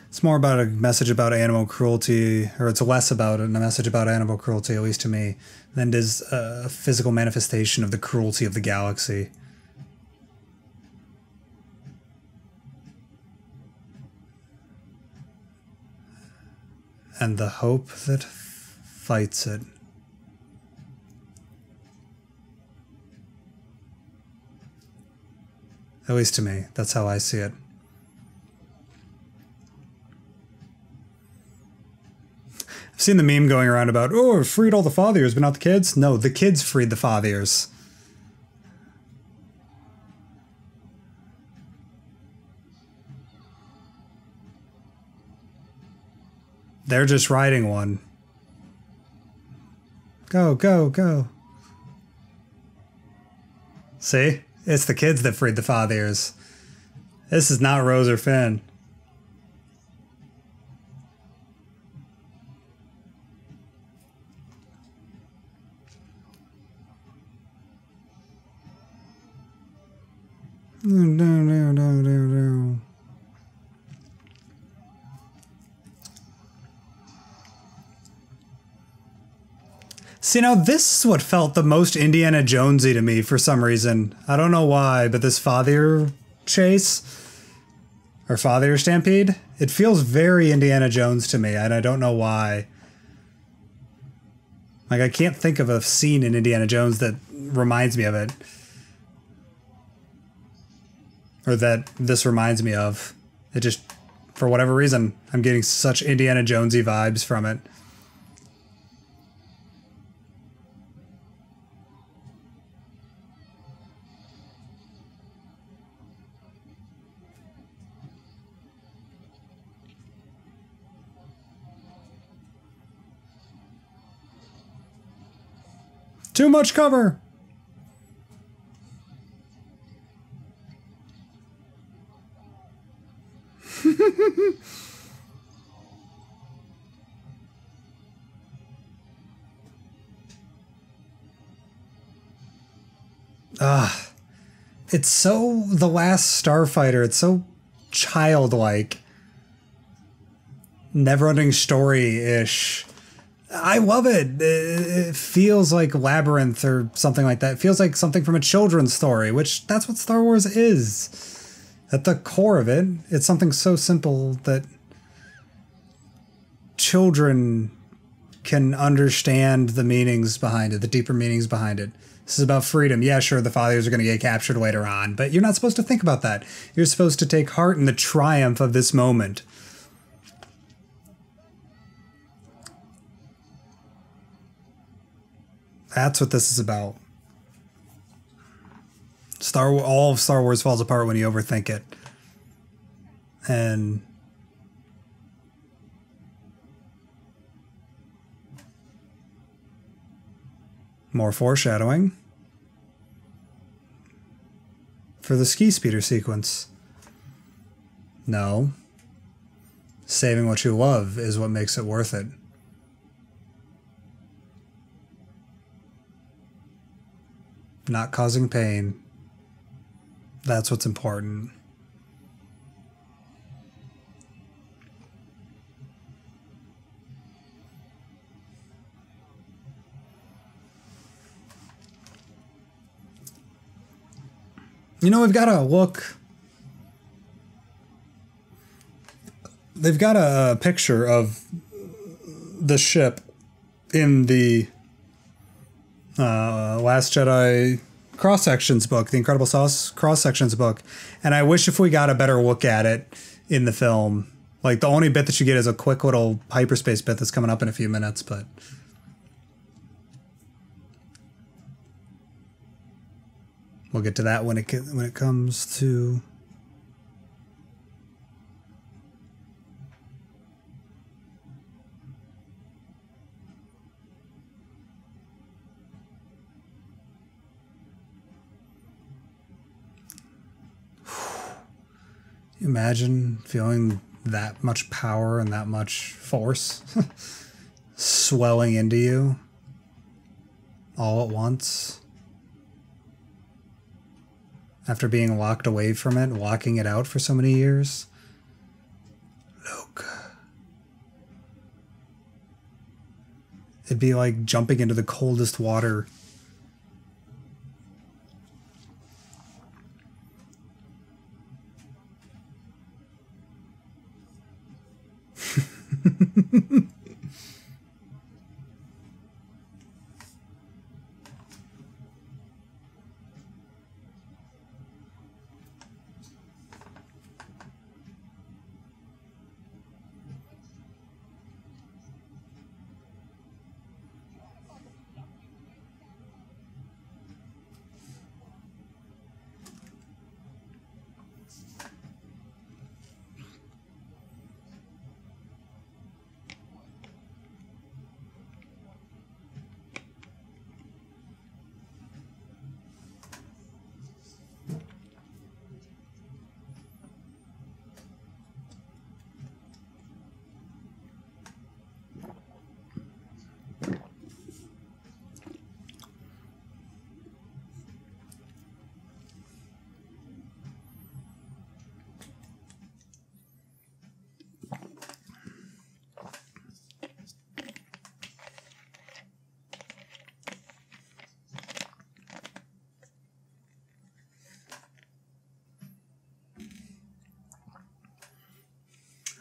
It's more about a message about animal cruelty, or it's less about a message about animal cruelty, at least to me, than it is a physical manifestation of the cruelty of the galaxy. And the hope that fights it. At least to me, that's how I see it. I've seen the meme going around about, oh, it freed all the fathiers, but not the kids. No, the kids freed the fathiers. They're just riding one. Go, go, go. See? It's the kids that freed the fathiers. This is not Rose or Finn. No. See, now this is what felt the most Indiana Jonesy to me for some reason. I don't know why, but this fathier chase, or fathier stampede, it feels very Indiana Jones to me, and I don't know why. Like, I can't think of a scene in Indiana Jones that reminds me of it. Or that this reminds me of. It just, for whatever reason, I'm getting such Indiana Jonesy vibes from it. Too much cover! It's so The Last Starfighter. It's so childlike. Never-ending story-ish. I love it. It feels like Labyrinth or something like that. It feels like something from a children's story, which that's what Star Wars is. At the core of it, it's something so simple that children can understand the meanings behind it, the deeper meanings behind it. This is about freedom. Yeah, sure, the fathers are going to get captured later on, but you're not supposed to think about that. You're supposed to take heart in the triumph of this moment. That's what this is about. All of Star Wars falls apart when you overthink it. And more foreshadowing for the ski speeder sequence. No. saving what you love is what makes it worth it. Not causing pain. That's what's important. You know, we've got to look. They've got a picture of the ship in the Last Jedi cross-sections book, the Incredible Sauce cross-sections book. And I wish if we got a better look at it in the film. Like, the only bit that you get is a quick little hyperspace bit that's coming up in a few minutes, but... we'll get to that when it comes to... Imagine feeling that much power and that much force swelling into you all at once. After being locked away from it, locking it out for so many years. Luke. It'd be like jumping into the coldest water.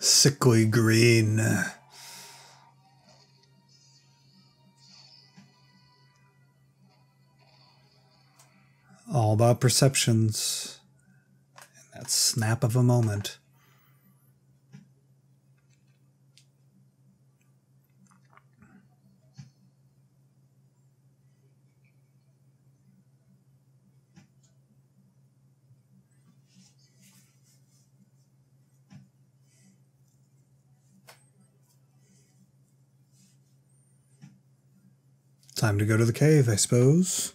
Sickly green. All about perceptions in that snap of a moment. Time to go to the cave, I suppose.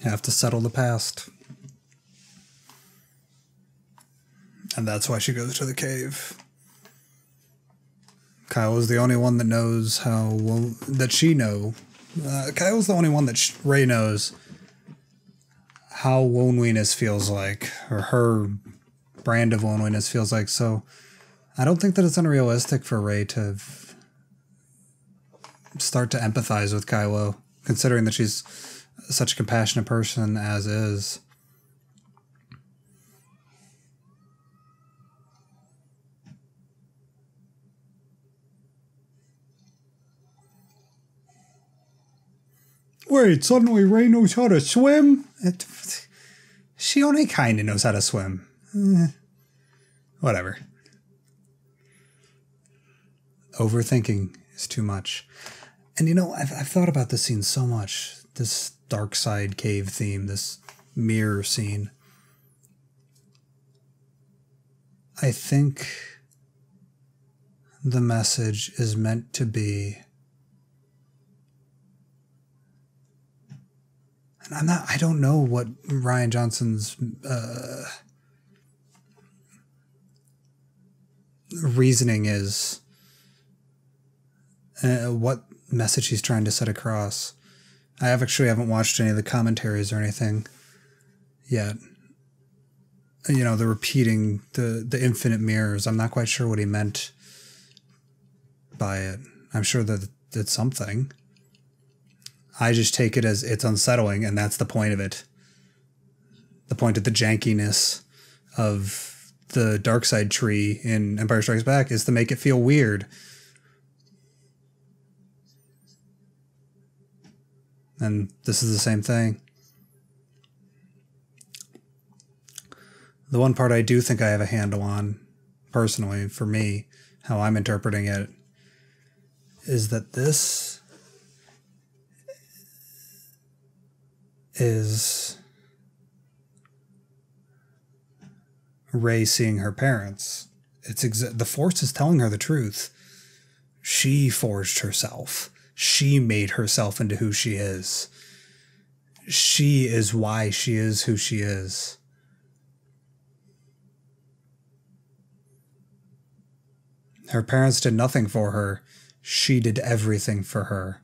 Have to settle the past. And that's why she goes to the cave. Kylo's the only one that knows how... that she know. Kylo's the only one that Rey knows how loneliness feels like. Or her brand of loneliness feels like. So I don't think that it's unrealistic for Rey to... start to empathize with Kylo, considering that she's such a compassionate person as is. Wait, suddenly Rey knows how to swim? She only kind of knows how to swim. Whatever. Overthinking is too much. And you know, I've thought about this scene so much. This dark side cave theme, this mirror scene. I think the message is meant to be... and I don't know what Rian Johnson's reasoning is, what message he's trying to set across. I haven't watched any of the commentaries or anything yet. You know, the repeating the infinite mirrors. I'm not quite sure what he meant by it. I'm sure that it's something. I just take it as it's unsettling, and that's the point of it. The point of the jankiness of the dark side tree in Empire Strikes Back is to make it feel weird. And this is the same thing. The one part I do think I have a handle on, personally, for me, how I'm interpreting it, is that this is Rey seeing her parents. The Force is telling her the truth. She forged herself. She made herself into who she is. She is why she is who she is. Her parents did nothing for her. She did everything for her.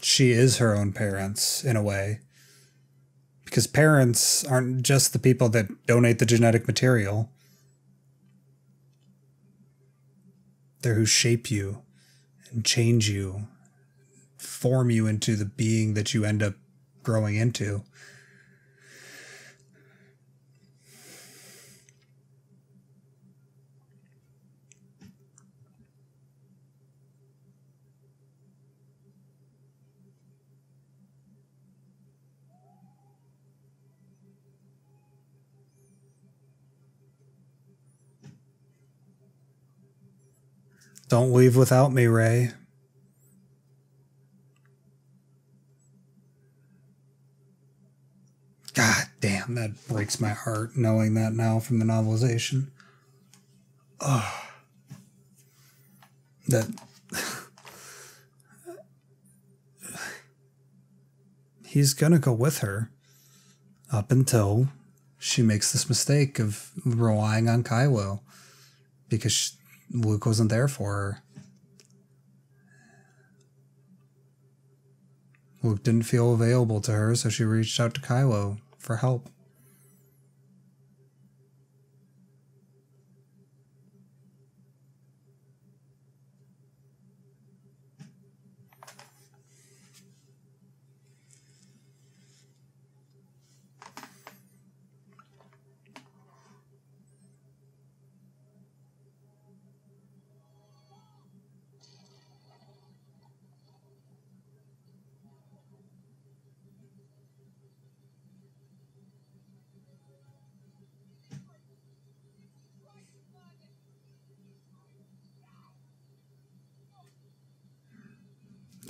She is her own parents, in a way. Because parents aren't just the people that donate the genetic material. They're who shape you and change you, form you into the being that you end up growing into. Don't leave without me, Rey. God damn, that breaks my heart knowing that now from the novelization. Oh. That he's gonna go with her up until she makes this mistake of relying on Kylo because Luke wasn't there for her. Luke didn't feel available to her, so she reached out to Kylo for help.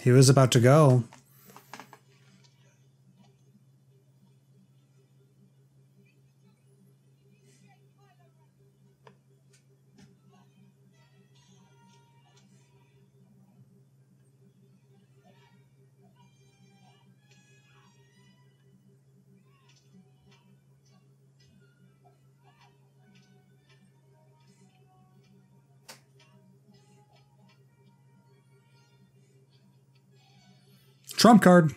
He was about to go. Trump card.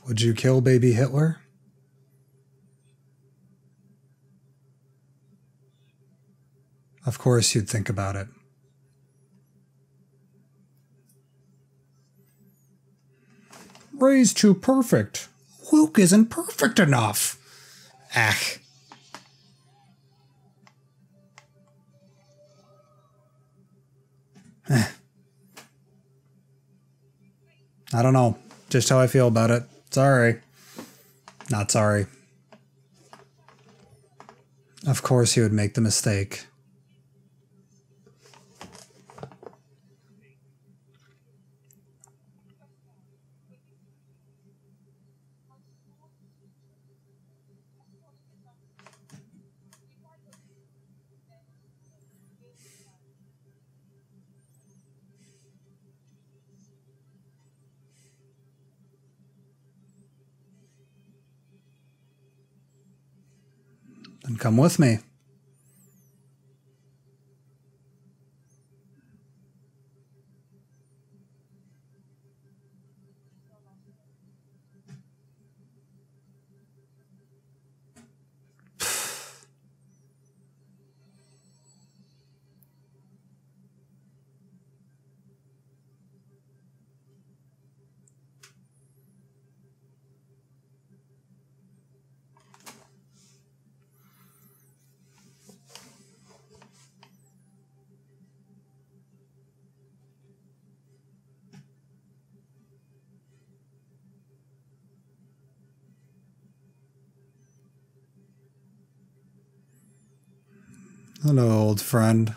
Would you kill baby Hitler? Of course you'd think about it. Rey's too perfect. Luke isn't perfect enough. Ah. I don't know. Just how I feel about it. Sorry. Not sorry. Of course he would make the mistake. Then come with me. Hello, old friend.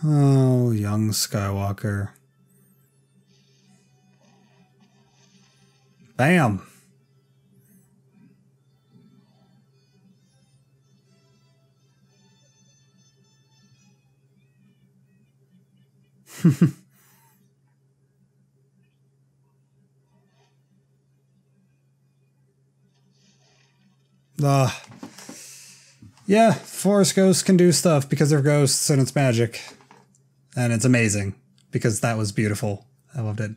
Oh, young Skywalker. Bam! Yeah, Force ghosts can do stuff because they're ghosts and it's magic. And it's amazing because that was beautiful. I loved it.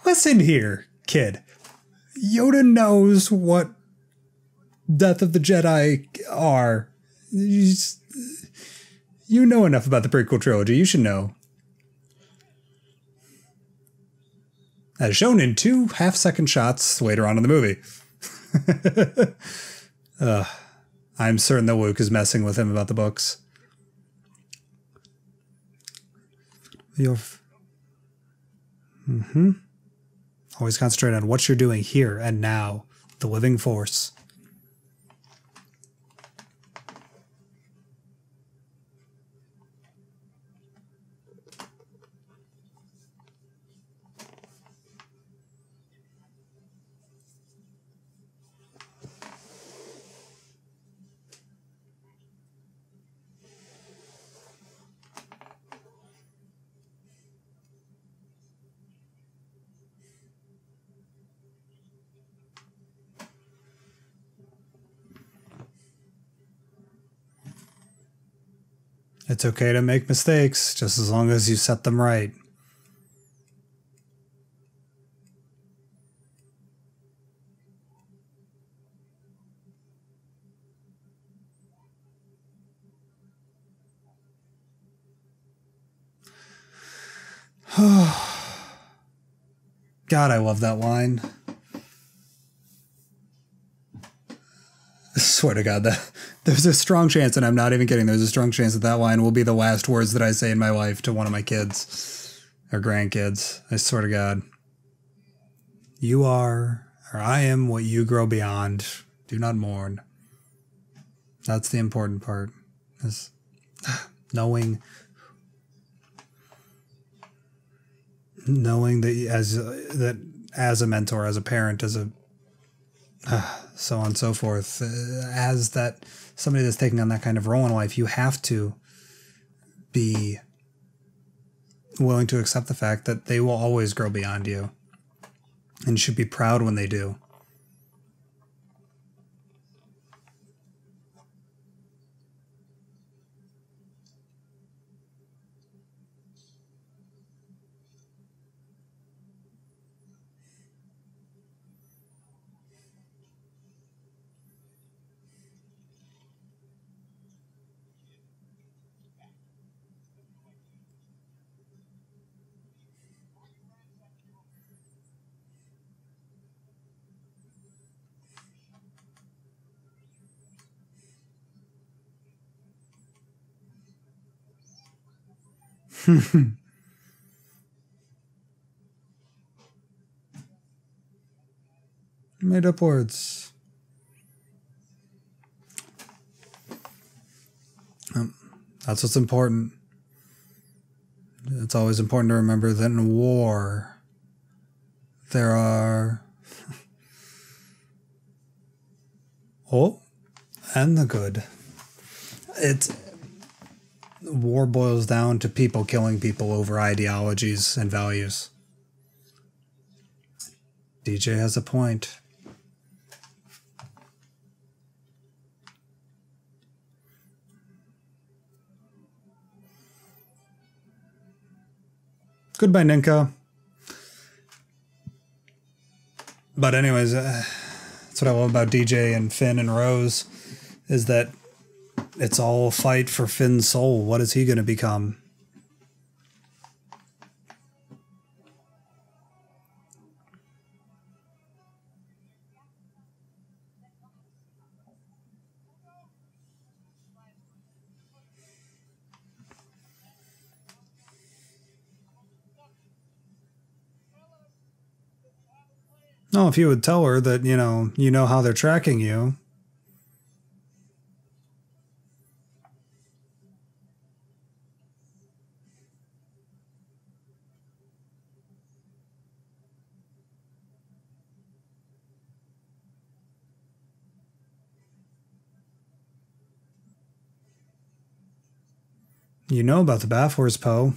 Listen here, kid. Yoda knows what Death of the Jedi are. You know enough about the prequel trilogy. You should know. As shown in 2 half-second shots later on in the movie. I'm certain that Luke is messing with him about the books. Always concentrate on what you're doing here and now. The living force. It's okay to make mistakes, just as long as you set them right. God, I love that line. I swear to God, there's a strong chance, and I'm not even kidding, there's a strong chance that that line will be the last words that I say in my life to one of my kids or grandkids. I swear to God. You are, or I am, what you grow beyond. Do not mourn. That's the important part. Is knowing that as a mentor, as a parent, as a so on and so forth. As that somebody that's taking on that kind of role in life, you have to be willing to accept the fact that they will always grow beyond you, and you should be proud when they do. Made up words. That's what's important. It's always important to remember that in war, there are... oh, and the good. War boils down to people killing people over ideologies and values. DJ has a point. Goodbye, Ninka. But anyways, that's what I love about DJ and Finn and Rose, is that it's all a fight for Finn's soul. What is he going to become? No, if you would tell her that, you know how they're tracking you. You know about the Bathors, Poe.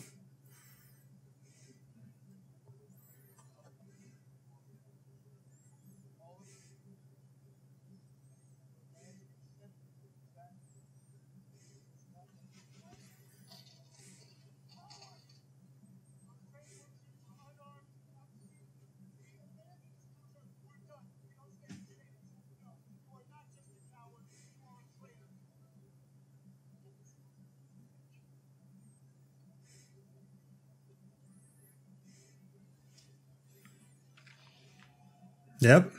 Yep.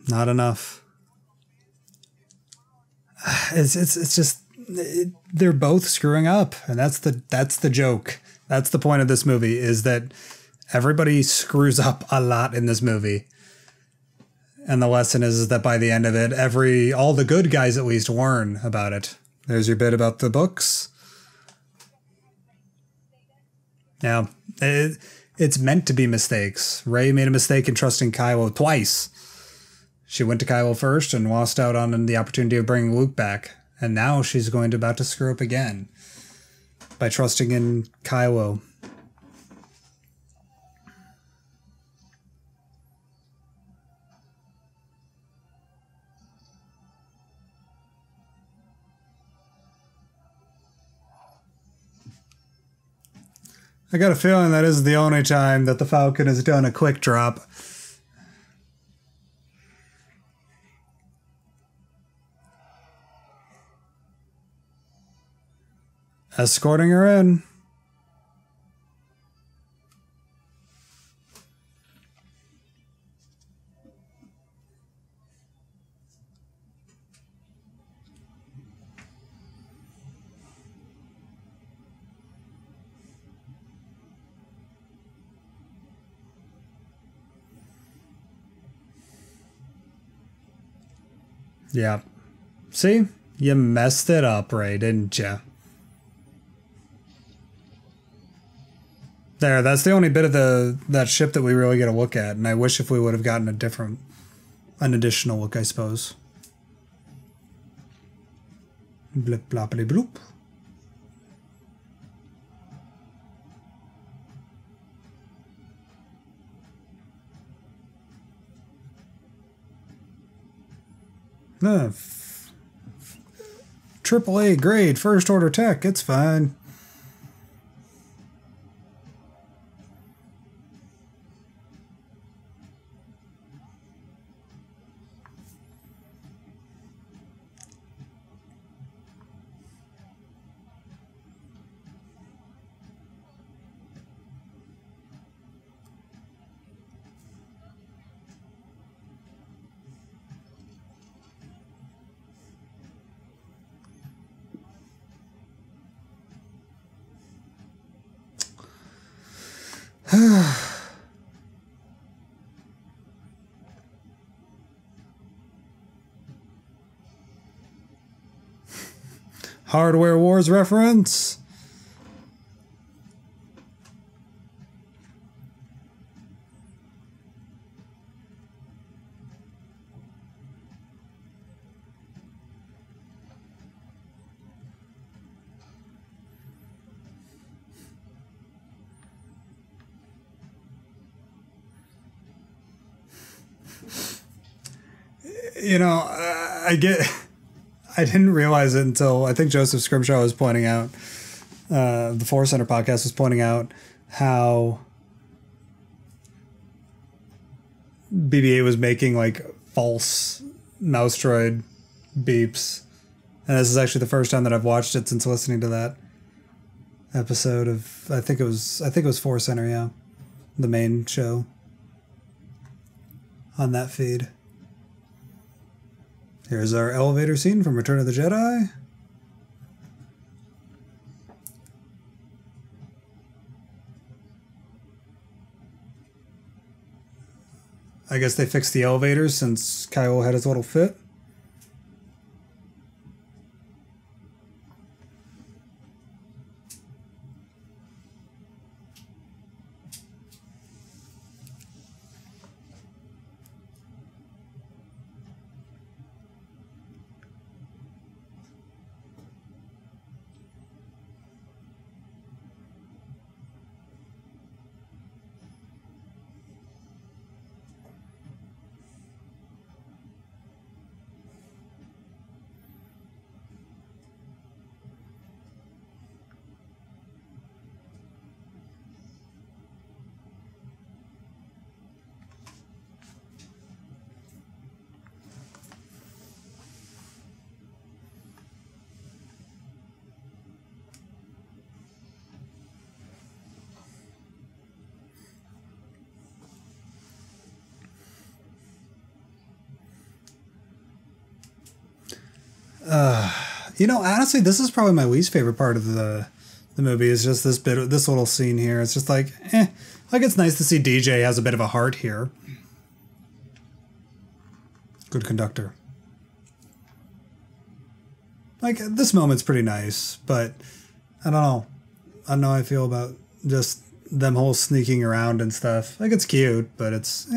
Not enough. It's just they're both screwing up, and that's the joke. That's the point of this movie, is that everybody screws up a lot in this movie. And the lesson is that by the end of it, all the good guys at least learn about it. There's your bit about the books. Yeah. It's meant to be mistakes. Rey made a mistake in trusting Kylo twice. She went to Kylo first and lost out on the opportunity of bringing Luke back. And now she's about to screw up again by trusting in Kylo. I got a feeling that isn't the only time that the Falcon has done a quick drop. Escorting her in. Yeah. See? You messed it up, Ray, didn't you? There, that's the only bit of that ship that we really get a look at, and I wish if we would have gotten a different an additional look, I suppose. Blip bloppity bloop. Triple A grade, first order tech, it's fine. Hardware Wars reference. You know, I didn't realize it until I think Joseph Scrimshaw was pointing out, the Force Center podcast was pointing out how BB-8 was making like false mouse droid beeps. And this is actually the first time that I've watched it since listening to that episode of, I think it was Force Center, yeah. The main show on that feed. Here's our elevator scene from Return of the Jedi. I guess they fixed the elevators since Kylo had his little fit. You know, honestly, this is probably my least favorite part of the movie is just this little scene here. It's just like, like it's nice to see DJ has a bit of a heart here. Good conductor. Like, this moment's pretty nice, but I don't know. I don't know how I feel about just them whole sneaking around and stuff. Like, it's cute, but it's,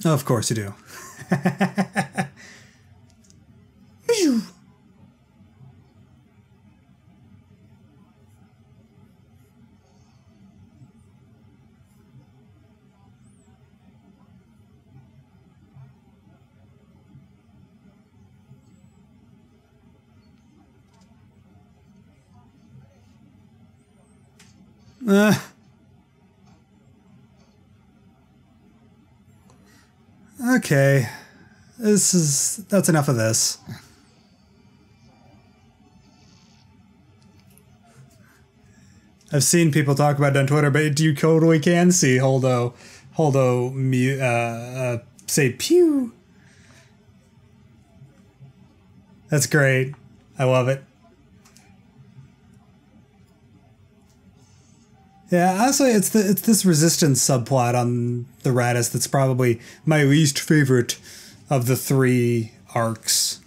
Oh, of course you do. Okay. That's enough of this. I've seen people talk about it on Twitter, but you totally can see Holdo say pew. That's great. I love it. Yeah, honestly, it's this resistance subplot on the Raddus that's probably my least favorite of the three arcs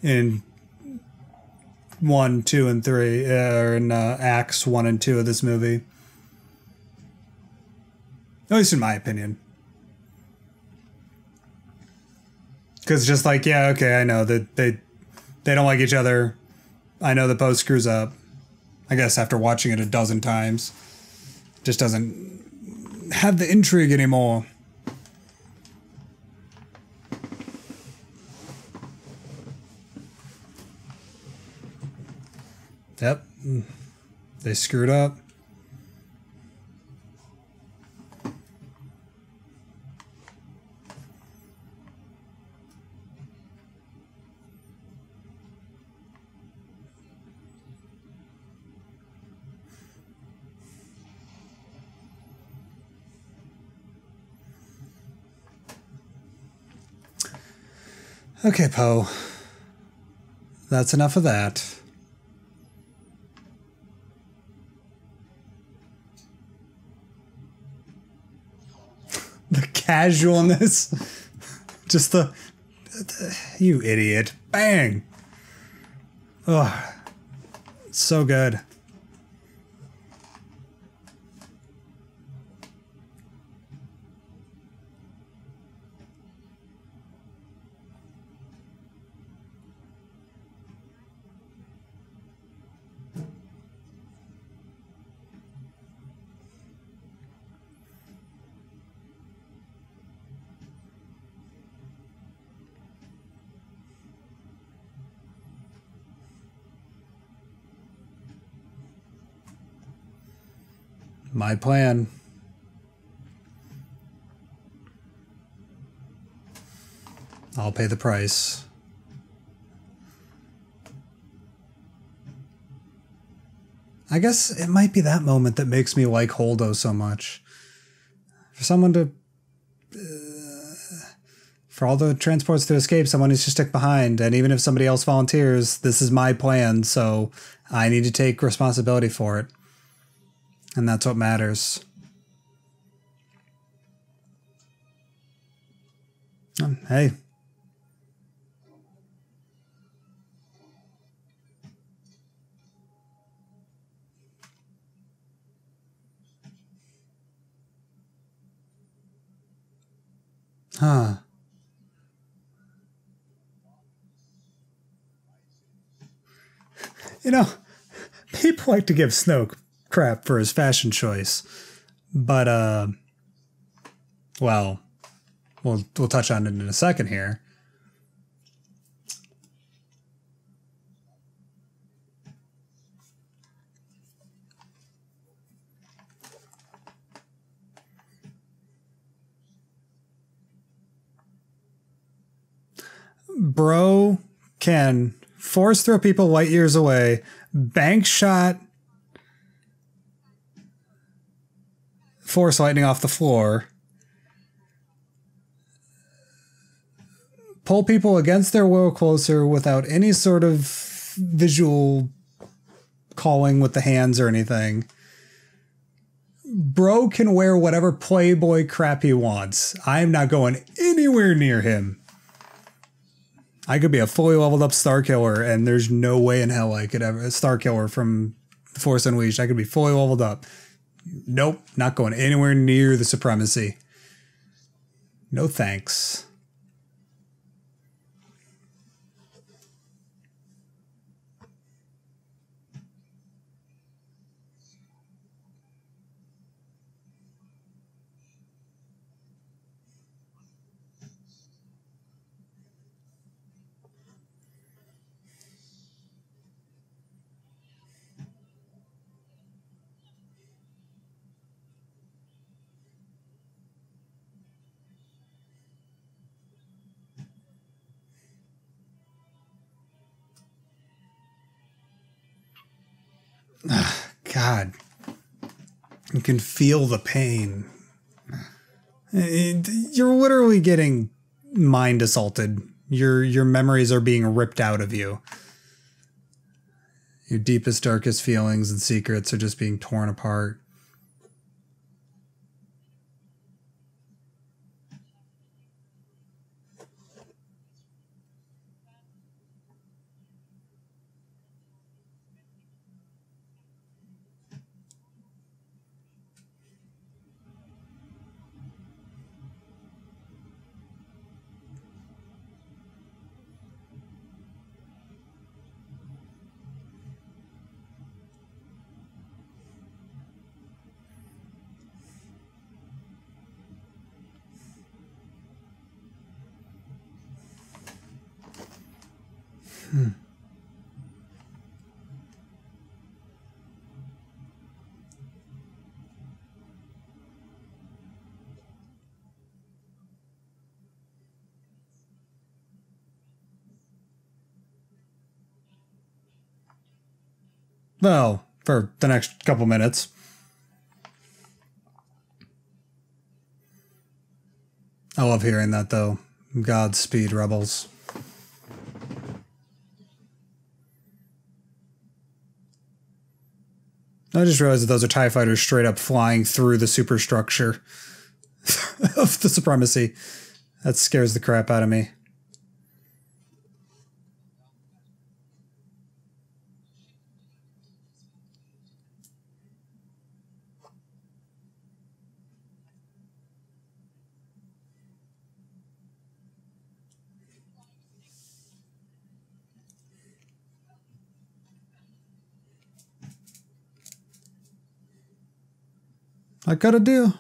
in 1, 2, and 3, or in acts 1 and 2 of this movie. At least in my opinion. Because just like, yeah, okay, I know that they don't like each other. I know that Poe screws up. I guess after watching it a dozen times, just doesn't have the intrigue anymore. Yep. They screwed up. Okay, Poe. That's enough of that. The casualness. Just the you idiot. Bang. Oh, so good. My plan. I'll pay the price. I guess it might be that moment that makes me like Holdo so much. For someone to... for all the transports to escape, someone needs to stick behind. And even if somebody else volunteers, this is my plan, so I need to take responsibility for it. And that's what matters. Hey. Huh. You know, people like to give Snoke crap for his fashion choice. But, well, we'll touch on it in a second here. Bro can force throw people light years away, bank shot, force lightning off the floor, pull people against their will closer without any sort of visual calling with the hands or anything. Bro can wear whatever Playboy crap he wants. I'm not going anywhere near him. I could be a fully leveled up Starkiller, and there's no way in hell I could ever... Starkiller from Force Unleashed. I could be fully leveled up. Nope, not going anywhere near the supremacy. No thanks. God, you can feel the pain. You're literally getting mind assaulted. Your memories are being ripped out of you. Your deepest, darkest feelings and secrets are just being torn apart. Well, for the next couple minutes. I love hearing that, though. Godspeed, rebels. I just realized that those are TIE fighters straight up flying through the superstructure of the Supremacy. That scares the crap out of me. I gotta do.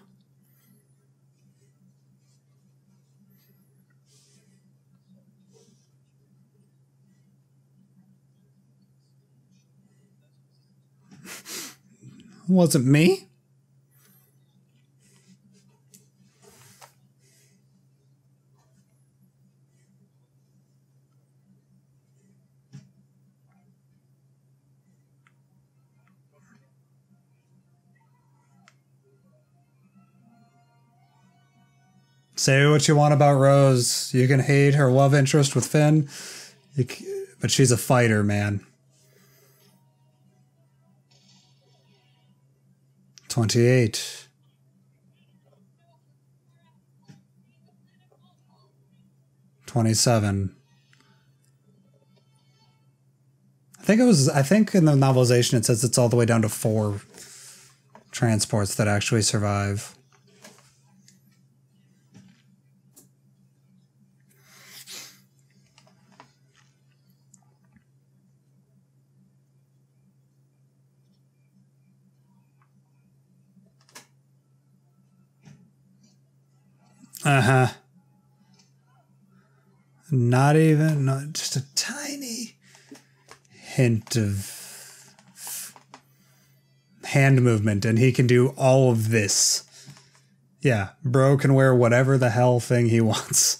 Wasn't me? Say what you want about Rose. You can hate her love interest with Finn, but she's a fighter, man. 28. $27. I think in the novelization it says it's all the way down to 4 transports that actually survive. Uh-huh. Not just a tiny hint of hand movement, and he can do all of this. Yeah, bro can wear whatever the hell thing he wants.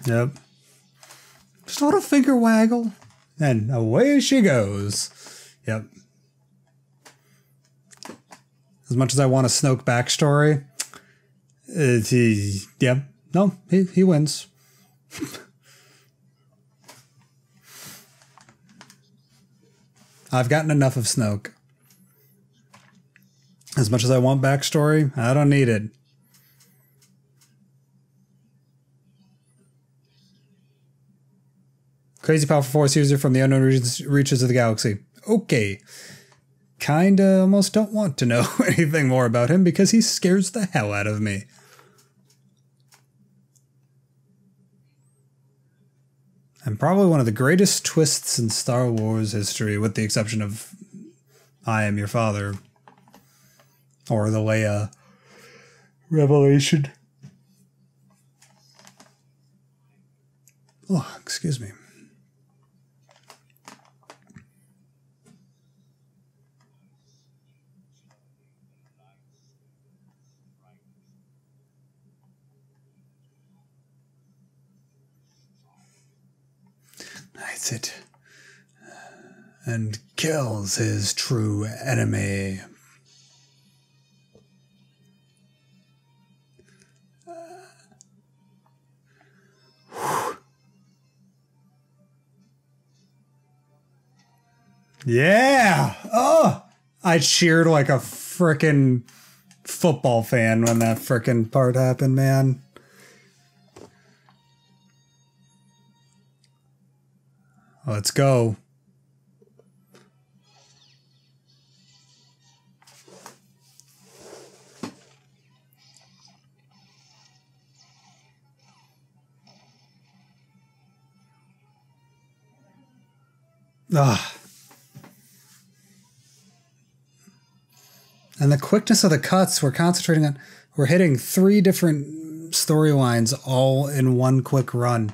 Yep. Just a little finger waggle, and away she goes. Yep. As much as I want a Snoke backstory, he wins. I've gotten enough of Snoke. As much as I want backstory, I don't need it. Crazy powerful force user from the unknown reaches of the galaxy. Okay. Kinda almost don't want to know anything more about him because he scares the hell out of me. And probably one of the greatest twists in Star Wars history, with the exception of I Am Your Father. Or the Leia revelation. Oh, excuse me. Lights it and kills his true enemy. Yeah! Oh! I cheered like a frickin' football fan when that frickin' part happened, man. Let's go. Ugh. And the quickness of the cuts, we're hitting 3 different storylines all in one quick run.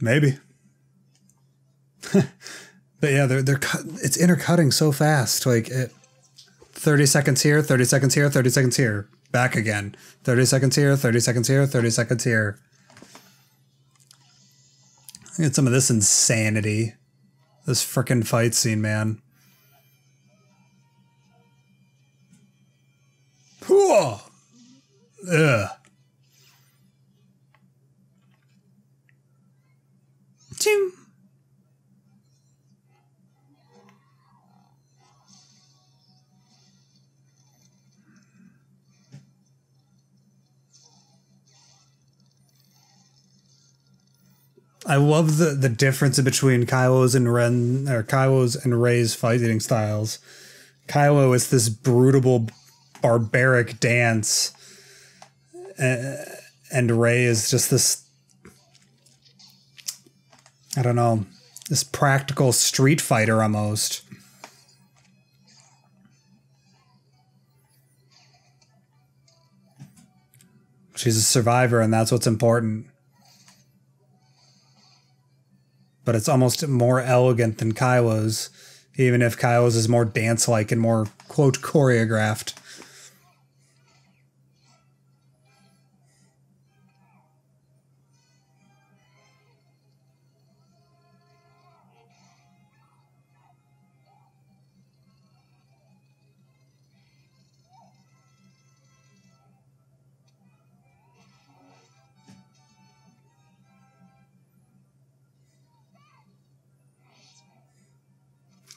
Maybe. But yeah, it's intercutting so fast. Like 30 seconds here, 30 seconds here, 30 seconds here. Back again. 30 seconds here, 30 seconds here, 30 seconds here. Get some of this insanity. This frickin' fight scene, man. Whoa! Ugh. Tim. I love the difference between Kylo's and Rey's fighting styles. Kylo is this brutal, barbaric dance, and Rey is just this, I don't know, this practical street fighter almost. She's a survivor, and that's what's important. But it's almost more elegant than Kylo's, even if Kylo's is more dance-like and more, quote, choreographed.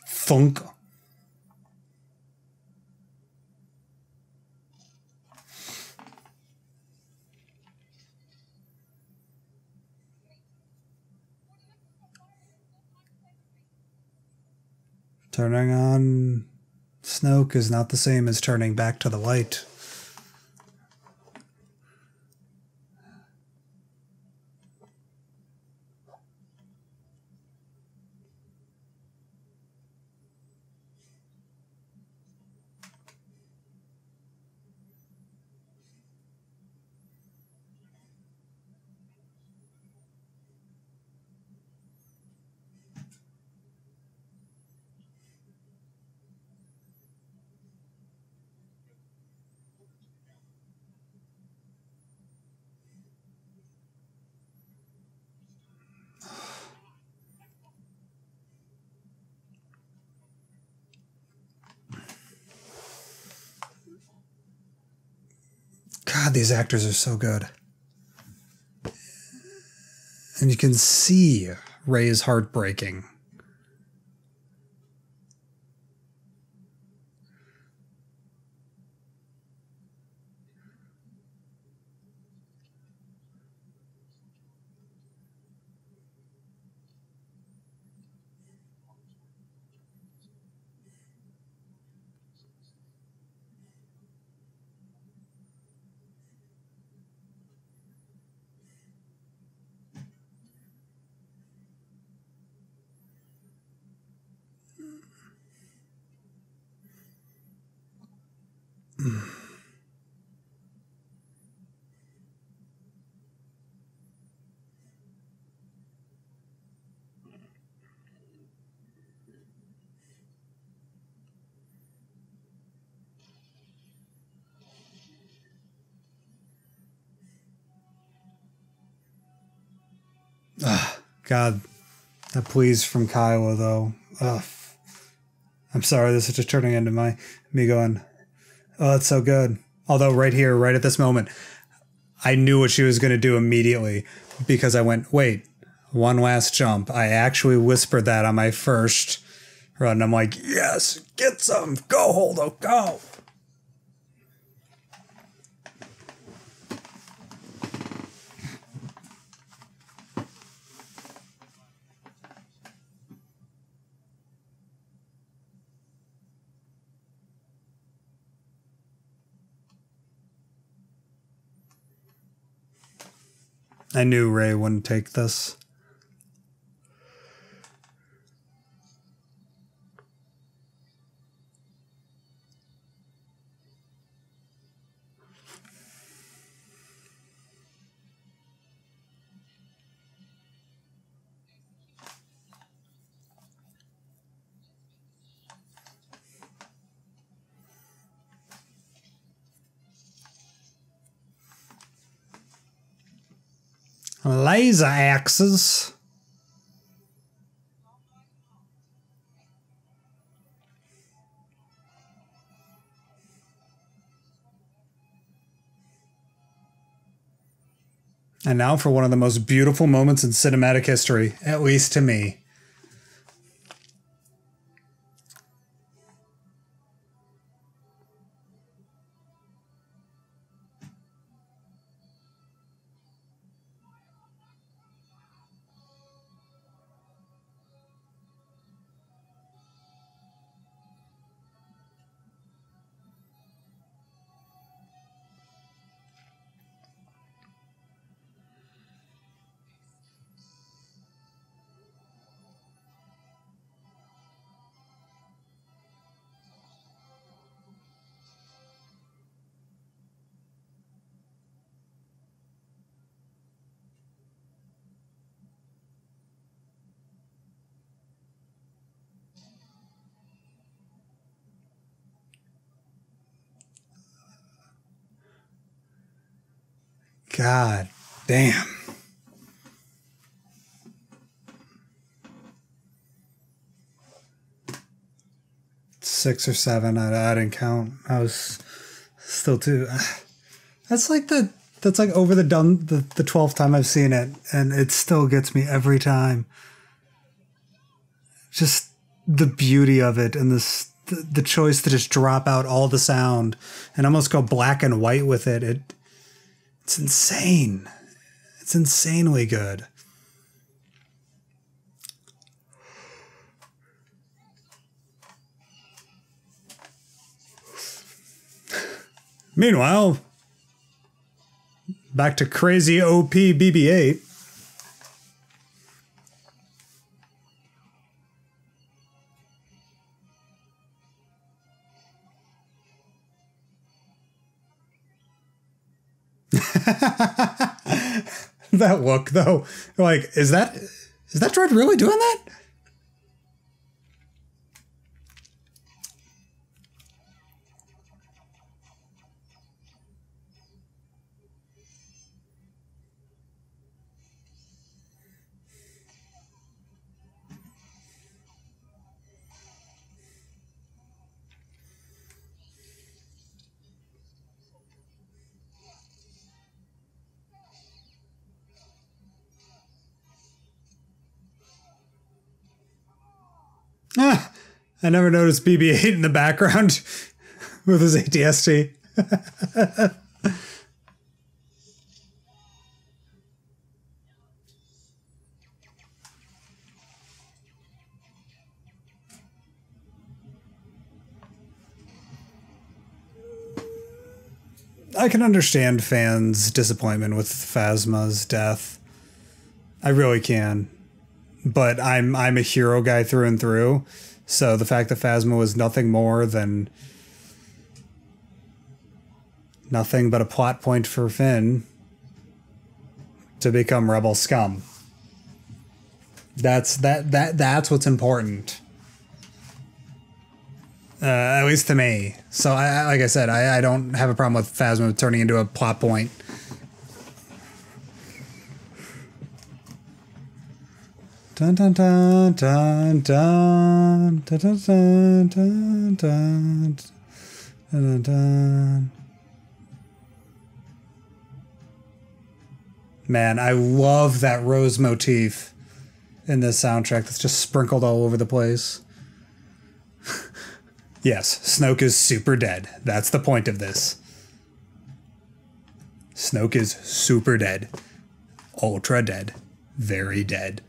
Thunk. Turning on Snoke is not the same as turning back to the light. God, these actors are so good. And you can see Rey's heartbreaking. God, that please from Kylo though. Ugh. I'm sorry, this is just turning into me going, oh, that's so good. Although right here, right at this moment, I knew what she was going to do immediately because I went, wait, one last jump. I actually whispered that on my first run. I'm like, yes, get some. Go, Holdo, go. I knew Ray wouldn't take this. Laser axes. And now for one of the most beautiful moments in cinematic history, at least to me. God damn. Six or seven. I didn't count. I was still too. That's like over the 12th time I've seen it, and it still gets me every time. Just the beauty of it, and the choice to just drop out all the sound and almost go black and white with it. It's insane. It's insanely good. Meanwhile, back to crazy OP BB-8. That look, though, like, is that droid really doing that? Ah, I never noticed BB-8 in the background with his ATST. I can understand fans' disappointment with Phasma's death. I really can. But I'm a hero guy through and through, so the fact that Phasma was nothing more than nothing but a plot point for Finn to become rebel scum. That's what's important. At least to me. So like I said, I don't have a problem with Phasma turning into a plot point. Dun dun dun dun dun dun dun dun dun dun dun. Man, I love that rose motif in this soundtrack that's just sprinkled all over the place. Yes, Snoke is super dead. That's the point of this. Snoke is super dead. Ultra dead. Very dead.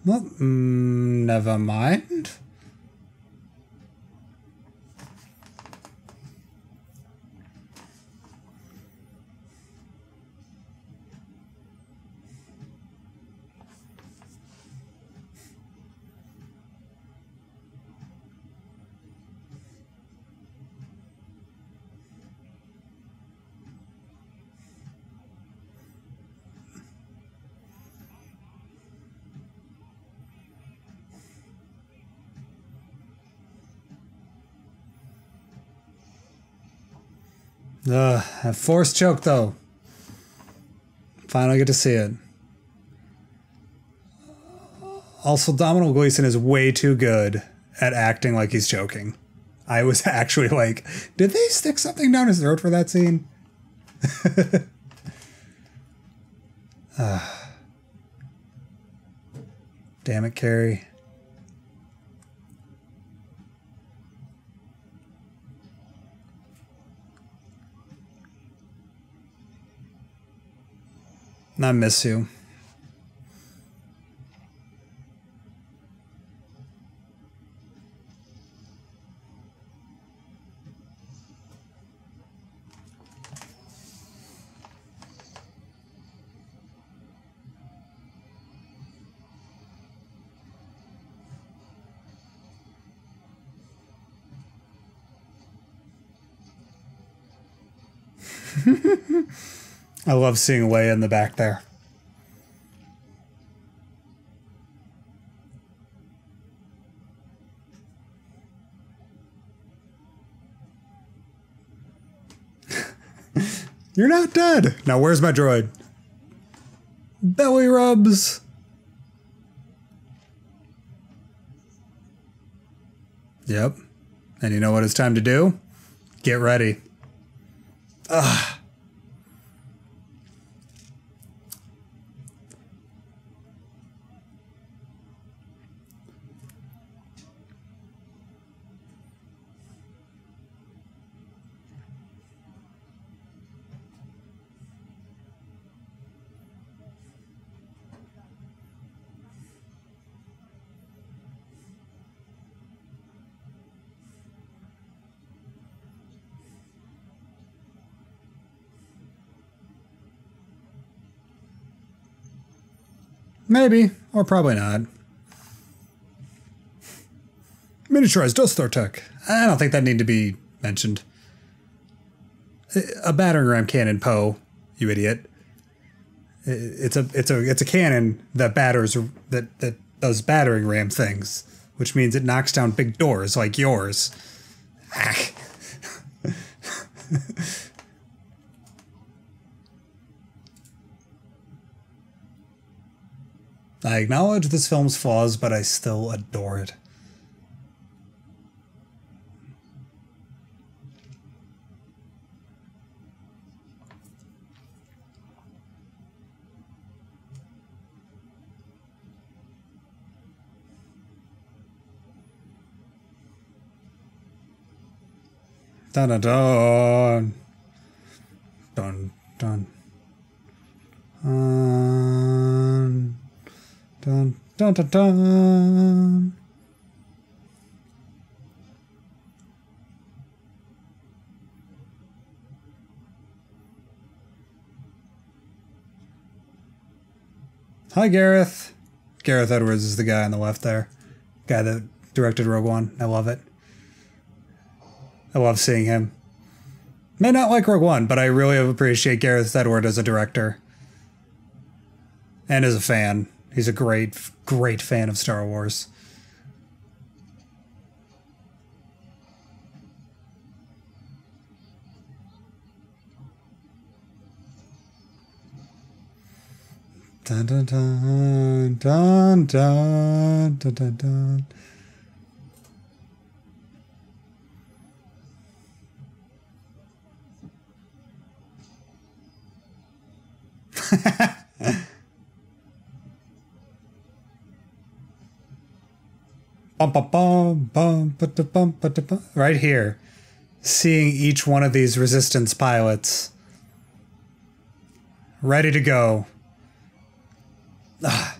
Well, never mind. A forced choke, though. Finally get to see it. Also, Domhnall Gleeson is way too good at acting like he's choking. I was actually like, did they stick something down his throat for that scene? Damn it, Carrie. I miss you. I love seeing Leia in the back there. You're not dead. Now where's my droid? Belly rubs. Yep. And you know what it's time to do? Get ready. Ugh. Maybe, or probably not. Miniaturized Death Star tech. I don't think that need to be mentioned. A battering ram cannon, Poe, you idiot. It's a cannon that that does battering ram things, which means it knocks down big doors like yours. Ah. I acknowledge this film's flaws, but I still adore it. Dun dun dun. Dun dun. Dun dun dun dun. Hi, Gareth. Gareth Edwards is the guy on the left there. Guy that directed Rogue One. I love it. I love seeing him. May not like Rogue One, but I really appreciate Gareth Edwards as a director. And as a fan. He's a great, great fan of Star Wars. Dun dun dun dun dun dun dun dun. Bum, bum, bum, bum, bum, bum, bum. Right here, seeing each one of these Resistance pilots ready to go. Ah.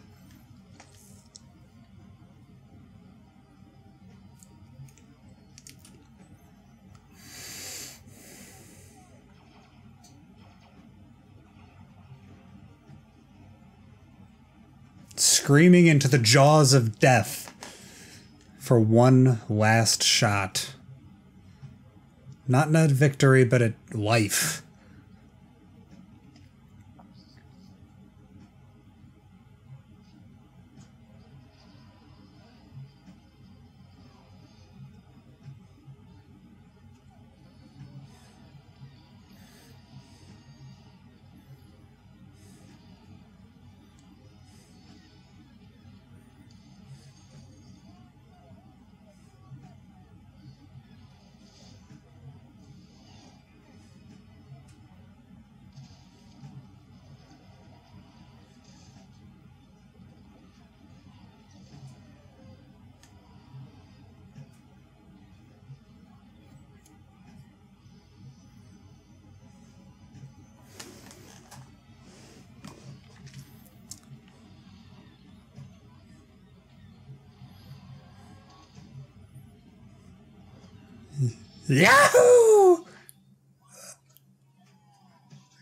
Screaming into the jaws of death for one last shot. Not a victory, but a life. Yahoo!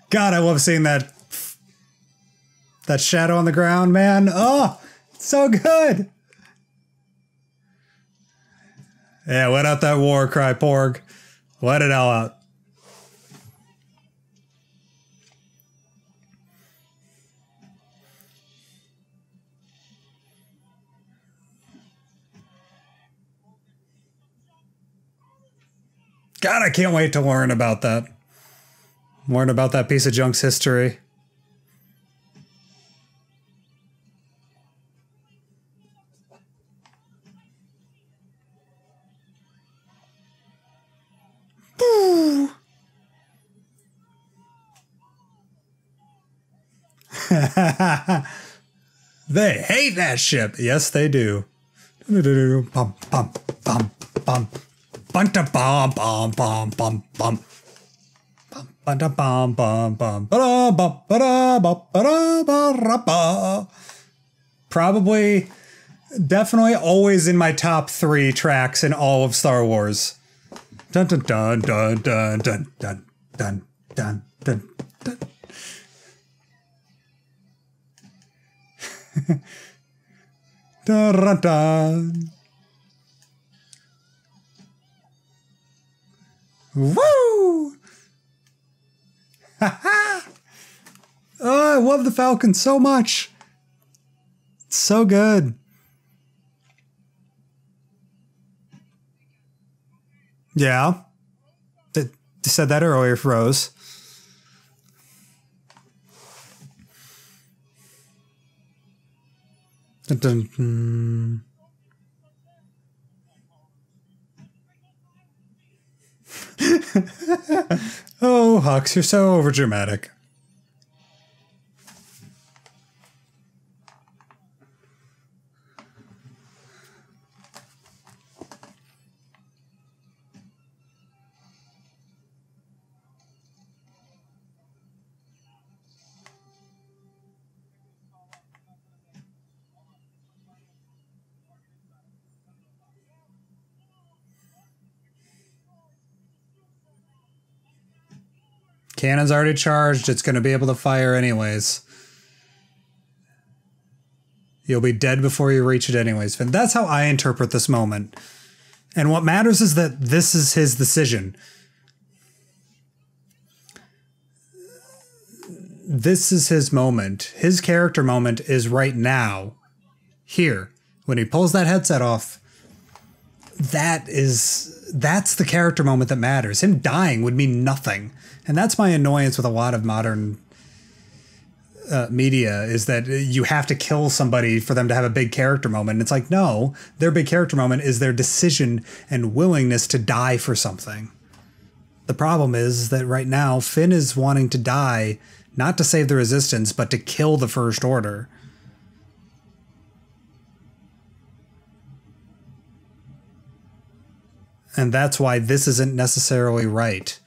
God, I love seeing that shadow on the ground, man. Oh, it's so good. Yeah, let out that war cry, Porg. Let it all out. God, I can't wait to learn about that. Learn about that piece of junk's history. They hate that ship. Yes, they do. Bum, bum, bum, bum. Bunta bum, bum, bum, bum, bum. Bunta bum, bum, bum. Probably, definitely always in my top 3 tracks in all of Star Wars. Dun dun dun dun dun dun dun dun dun dun dun. Dun dun dun. Woo! Ha ha! Oh, I love the Falcon so much. It's so good. Yeah. You said that earlier, Rose. Dun, dun, dun. Oh, Hux, you're so overdramatic. Cannon's already charged. It's going to be able to fire anyways. You'll be dead before you reach it anyways. And that's how I interpret this moment. And what matters is that this is his decision. This is his moment. His character moment is right now. Here. When he pulls that headset off. That's the character moment that matters. Him dying would mean nothing. And that's my annoyance with a lot of modern media, is that you have to kill somebody for them to have a big character moment. And it's like, no, their big character moment is their decision and willingness to die for something. The problem is that right now, Finn is wanting to die, not to save the Resistance, but to kill the First Order. And that's why this isn't necessarily right.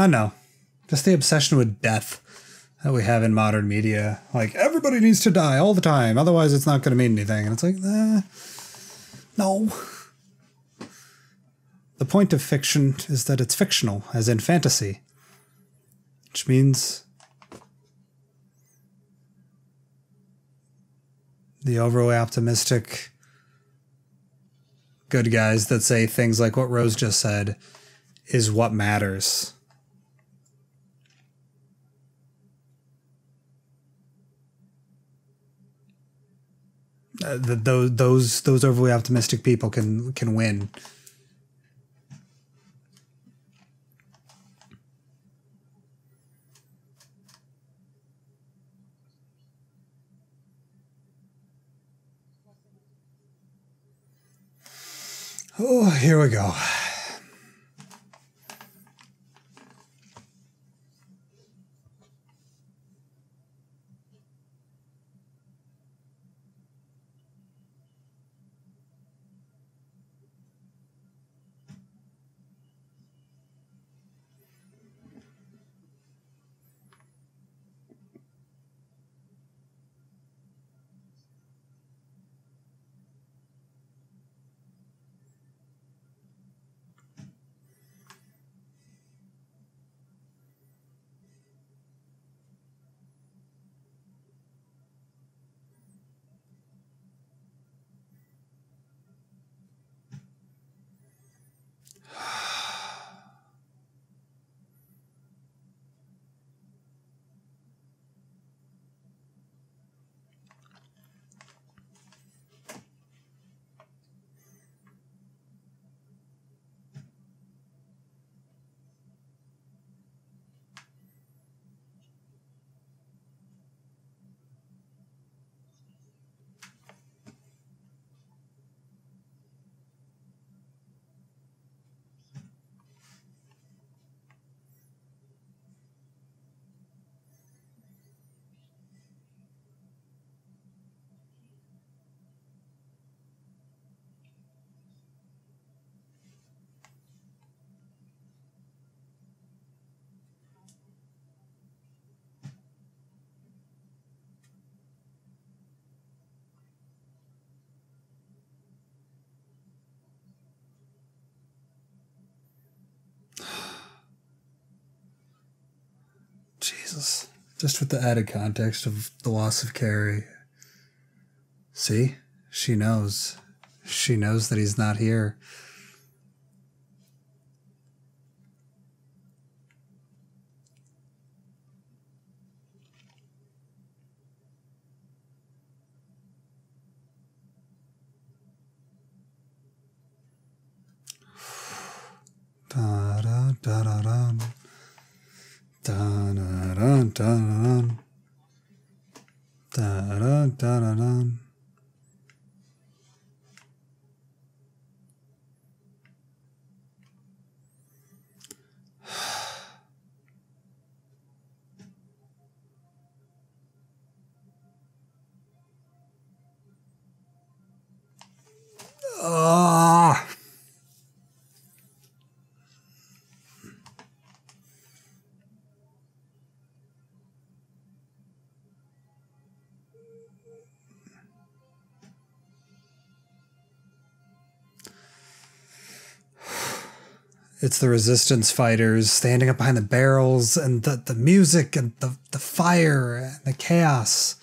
I know. Just the obsession with death that we have in modern media. Like, everybody needs to die all the time, otherwise it's not going to mean anything. And it's like, no. The point of fiction is that it's fictional, as in fantasy. Which means the overly optimistic good guys that say things like what Rose just said is what matters. Those overly optimistic people can win. Oh, here we go. Jesus. Just with the added context of the loss of Carrie. See? She knows. She knows that he's not here. Da da da da da. Da da da da da. Da da da da da. Ah. It's the resistance fighters standing up behind the barrels and the music and the fire and the chaos.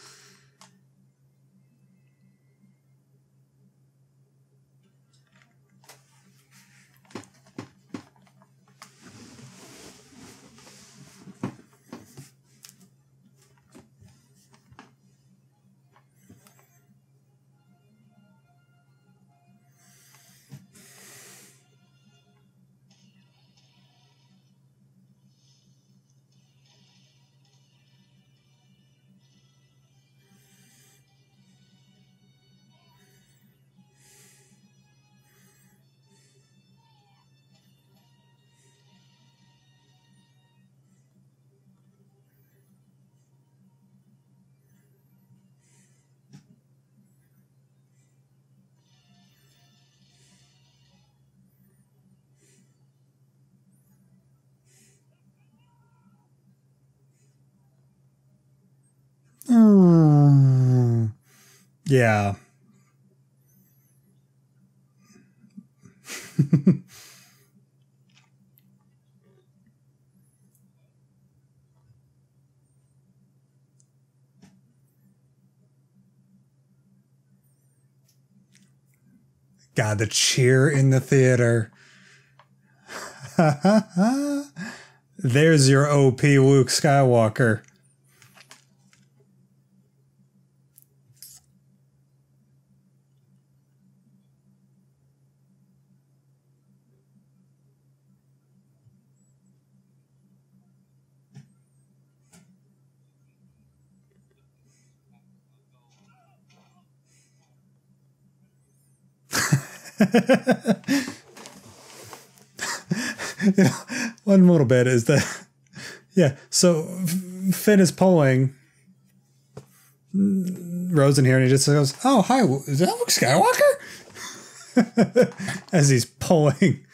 Yeah. God, the cheer in the theater. There's your OP Luke Skywalker. You know, one little bit is that, yeah, so Finn is pulling Rose in here, and he just goes, "Oh, hi, is that Luke Skywalker?" As he's pulling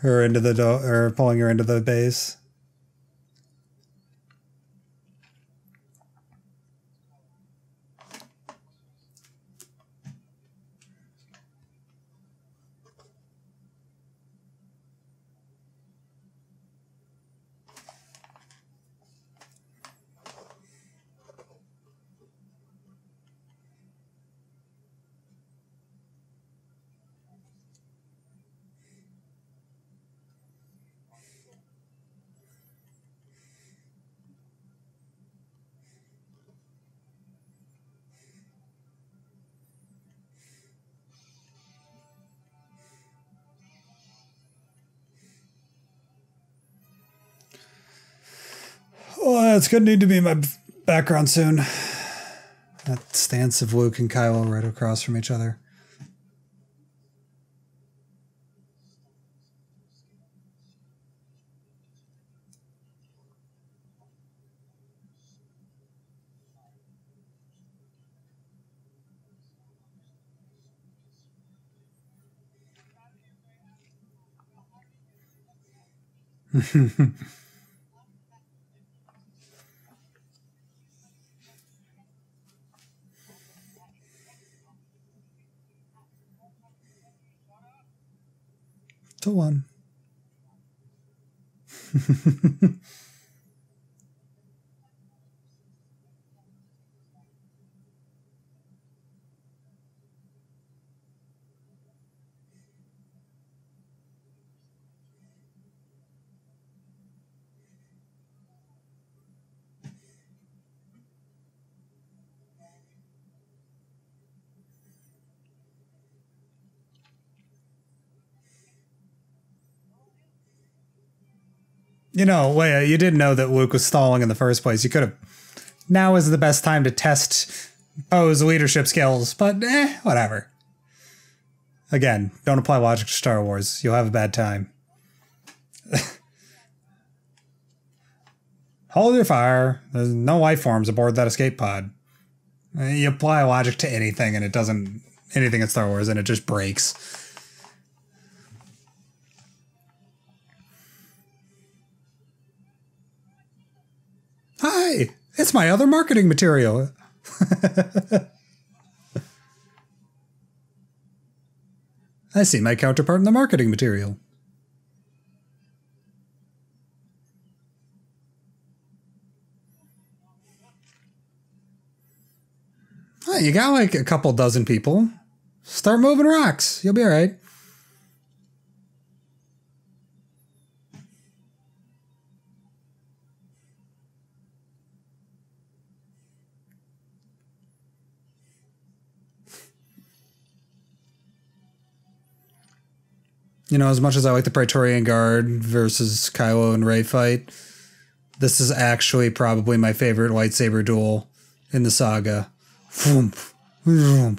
her into the or pulling her into the base. Oh, that's gonna need to be my background soon. That stance of Luke and Kylo right across from each other. To one. You know, Leia, you didn't know that Luke was stalling in the first place. You could have. Now is the best time to test Poe's leadership skills, but whatever. Again, don't apply logic to Star Wars. You'll have a bad time. Hold your fire. There's no life forms aboard that escape pod. You apply logic to anything and it doesn't. Anything in Star Wars and it just breaks. Hi, it's my other marketing material. I see my counterpart in the marketing material. Oh, you got like a couple dozen people. Start moving rocks. You'll be all right. You know, as much as I like the Praetorian Guard versus Kylo and Rey fight, this is actually probably my favorite lightsaber duel in the saga. Vroom, vroom.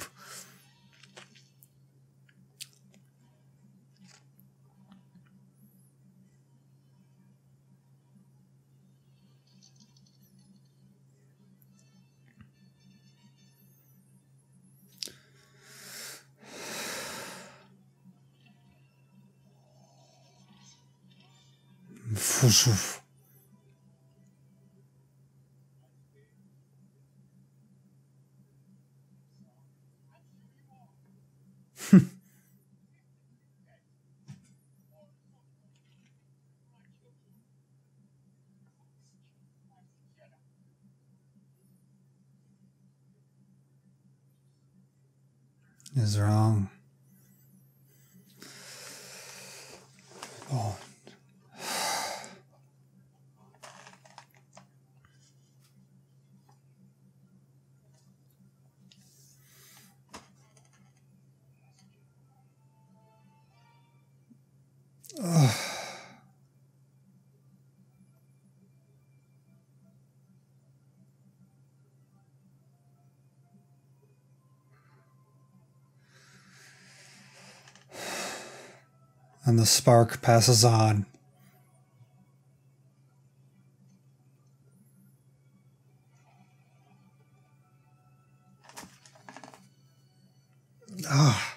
Is wrong. Oh. And the spark passes on. Ah.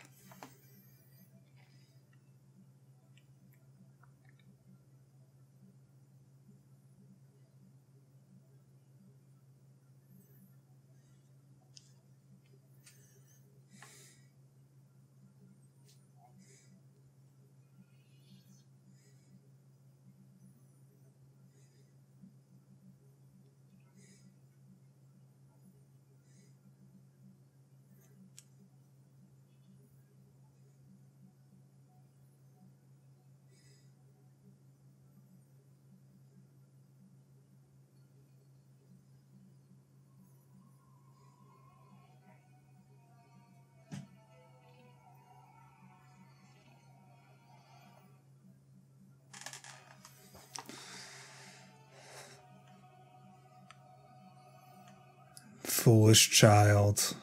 Foolish child.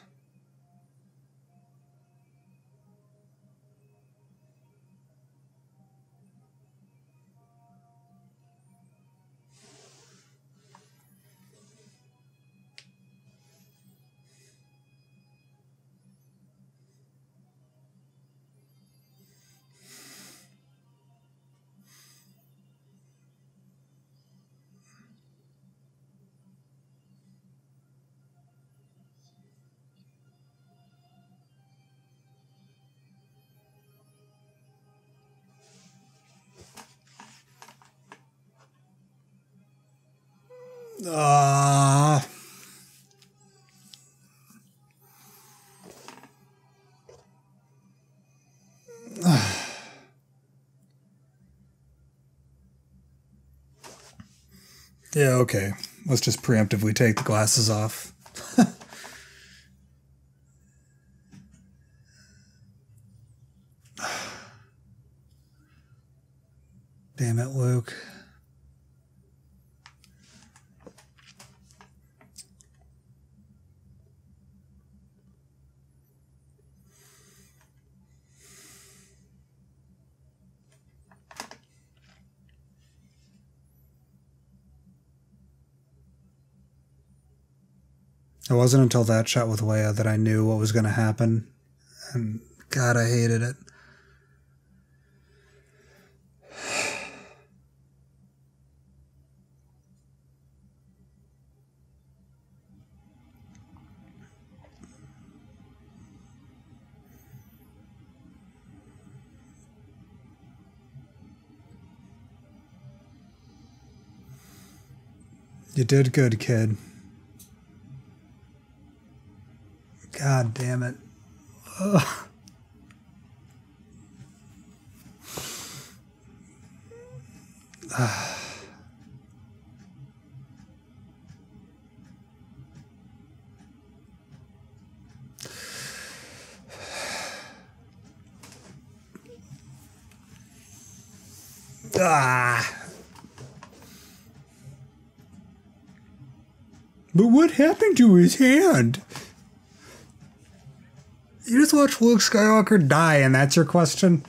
Ah. Yeah, okay. Let's just preemptively take the glasses off. Damn it, Luke. It wasn't until that shot with Leia that I knew what was going to happen. And God, I hated it. You did good, kid. God damn it. Ugh. Ah. But what happened to his hand? You just watch Luke Skywalker die, and that's your question?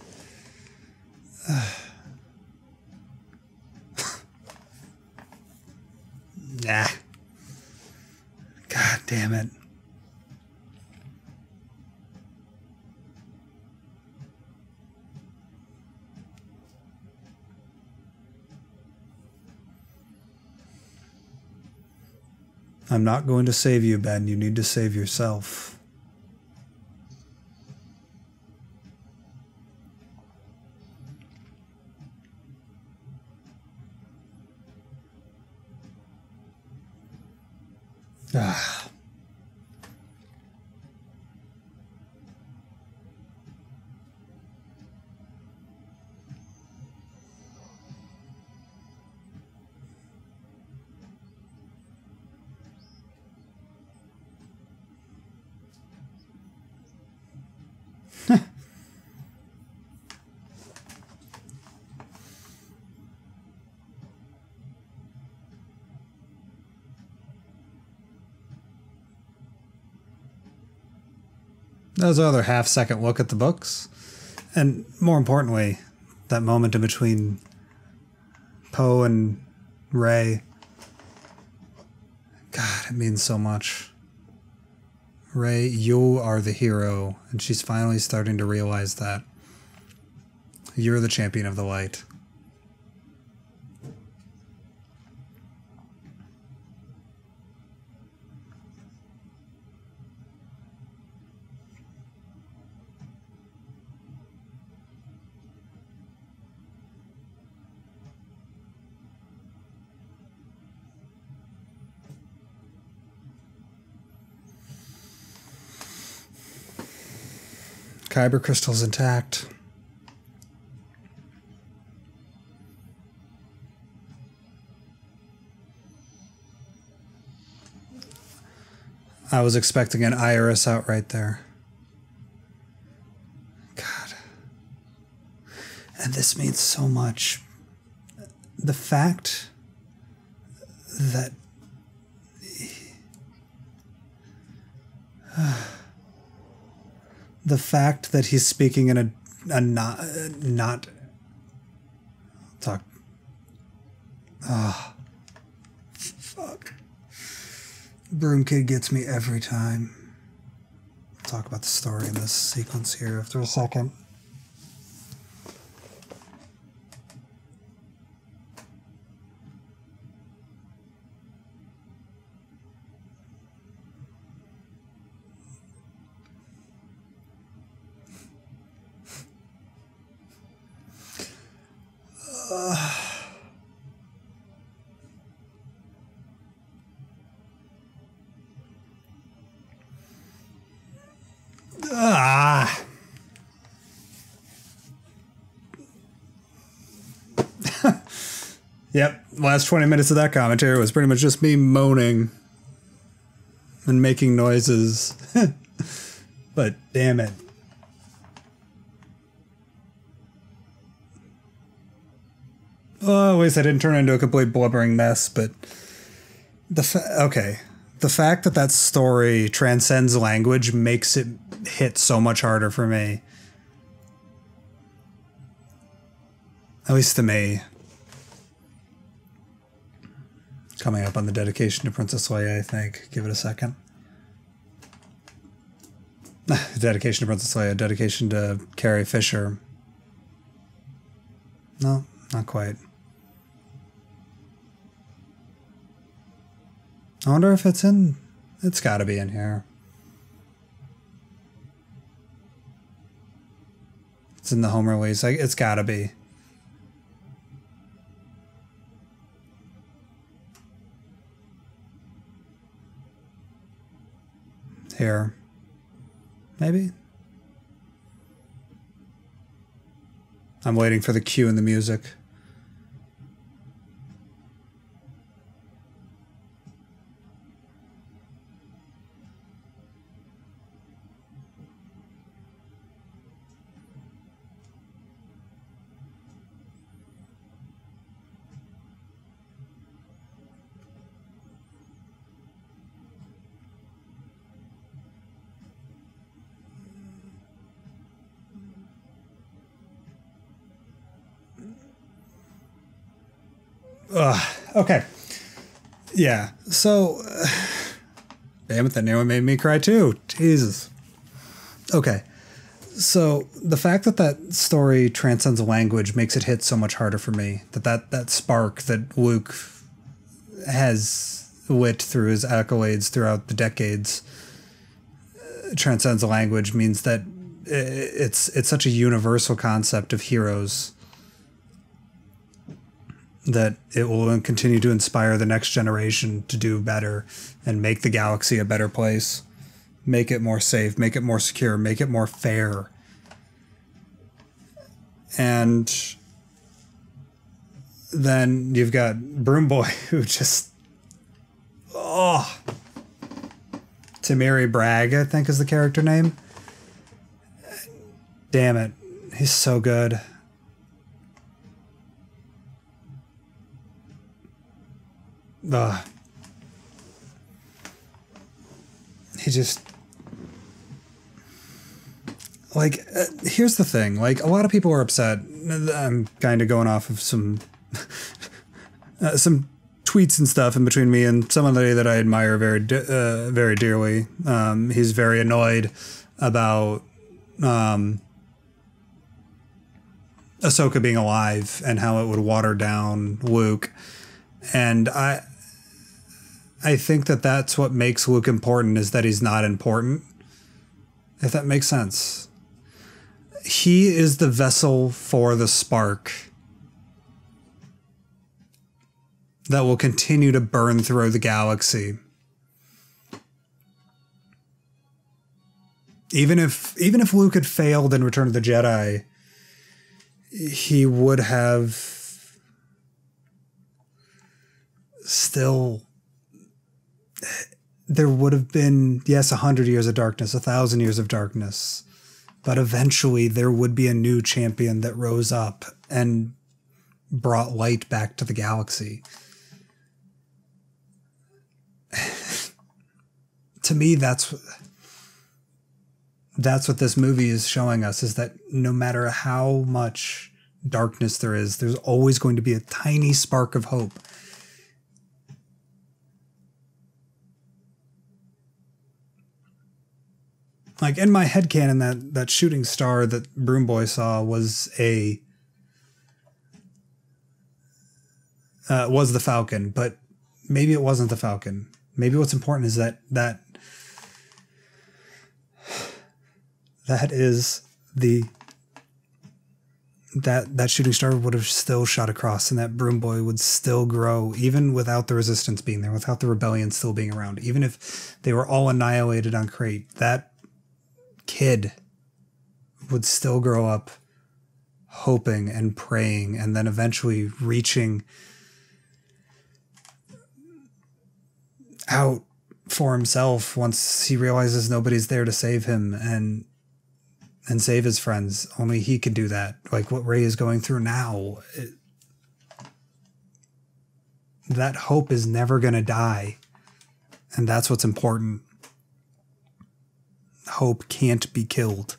Nah. God damn it. I'm not going to save you, Ben. You need to save yourself. Ah. That was another half-second look at the books. And more importantly, That moment in between Poe and Rey. God, it means so much. Rey, you are the hero, and she's finally starting to realize that. You're the champion of the light. Kyber crystal's intact. I was expecting an iris out right there. God. And this means so much. The fact that... the fact that he's speaking in a not talk. Ah, fuck. Broom Kid gets me every time. I'll talk about the story in this sequence here after a second. Yep, last 20 minutes of that commentary was pretty much just me moaning and making noises. But damn it. Well, at least I didn't turn it into a complete blubbering mess, but the fact that that story transcends language makes it hit so much harder for me. At least to me. Coming up on the dedication to Princess Leia, I think. Give it a second. Dedication to Princess Leia, dedication to Carrie Fisher. No, not quite. I wonder if it's in... It's gotta be in here. It's in the home release. It's gotta be. Here. Maybe? I'm waiting for the cue in the music. Okay. Yeah. So, damn it, that nearly made me cry too. Jesus. Okay. So the fact that that story transcends language makes it hit so much harder for me. That spark that Luke has lit through his accolades throughout the decades transcends the language means that it's such a universal concept of heroes that it will continue to inspire the next generation to do better and make the galaxy a better place. Make it more safe, make it more secure, make it more fair. And then you've got Broom Boy, who just... Oh! Tamiri Bragg, I think is the character name. Damn it. He's so good. He just... like, here's the thing. Like, a lot of people are upset. I'm kind of going off of some some tweets and stuff in between me and somebody that I admire very dearly. He's very annoyed about Ahsoka being alive and how it would water down Luke. And I think that that's what makes Luke important, is that he's not important. If that makes sense. He is the vessel for the spark that will continue to burn through the galaxy. Even if Luke had failed in Return of the Jedi, he would have still... There would have been, yes, 100 years of darkness, 1,000 years of darkness, but eventually there would be a new champion that rose up and brought light back to the galaxy. To me, that's what this movie is showing us, is that no matter how much darkness there is, there's always going to be a tiny spark of hope. Like, in my headcanon, that shooting star that Broom Boy saw was the Falcon, but maybe it wasn't the Falcon. Maybe what's important is that shooting star would have still shot across, and that Broom Boy would still grow, even without the Resistance being there, without the Rebellion still being around. Even if they were all annihilated on Crate, that kid would still grow up hoping and praying, and then eventually reaching out for himself once he realizes nobody's there to save him and save his friends. Only he can do that. Like what Rey is going through now. That hope is never going to die. And that's what's important. Hope can't be killed.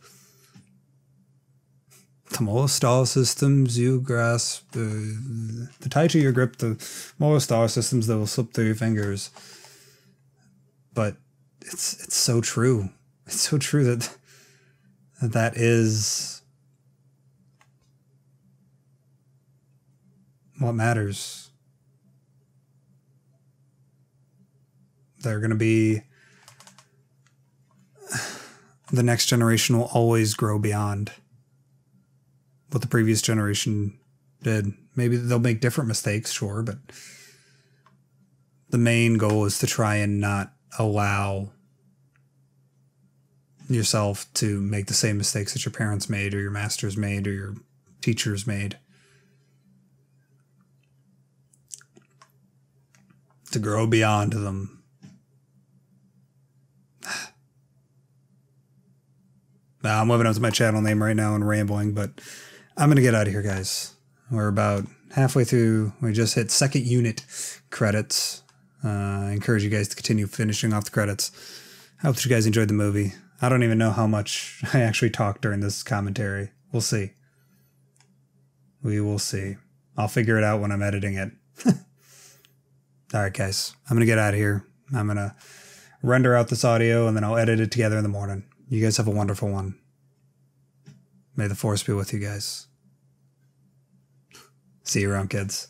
The more star systems you grasp, the tighter you grip, the more star systems that will slip through your fingers. But it's so true. It's so true that is what matters. They're going to be... The next generation will always grow beyond what the previous generation did. Maybe they'll make different mistakes, sure, but the main goal is to try and not allow yourself to make the same mistakes that your parents made, or your masters made, or your teachers made. To grow beyond them. Now, I'm living up to my channel name right now and rambling, but I'm going to get out of here, guys. We're about halfway through. We just hit second unit credits. I encourage you guys to continue finishing off the credits. I hope that you guys enjoyed the movie. I don't even know how much I actually talked during this commentary. We'll see. We will see. I'll figure it out when I'm editing it. All right, guys. I'm going to get out of here. I'm going to render out this audio, and then I'll edit it together in the morning. You guys have a wonderful one. May the Force be with you guys. See you around, kids.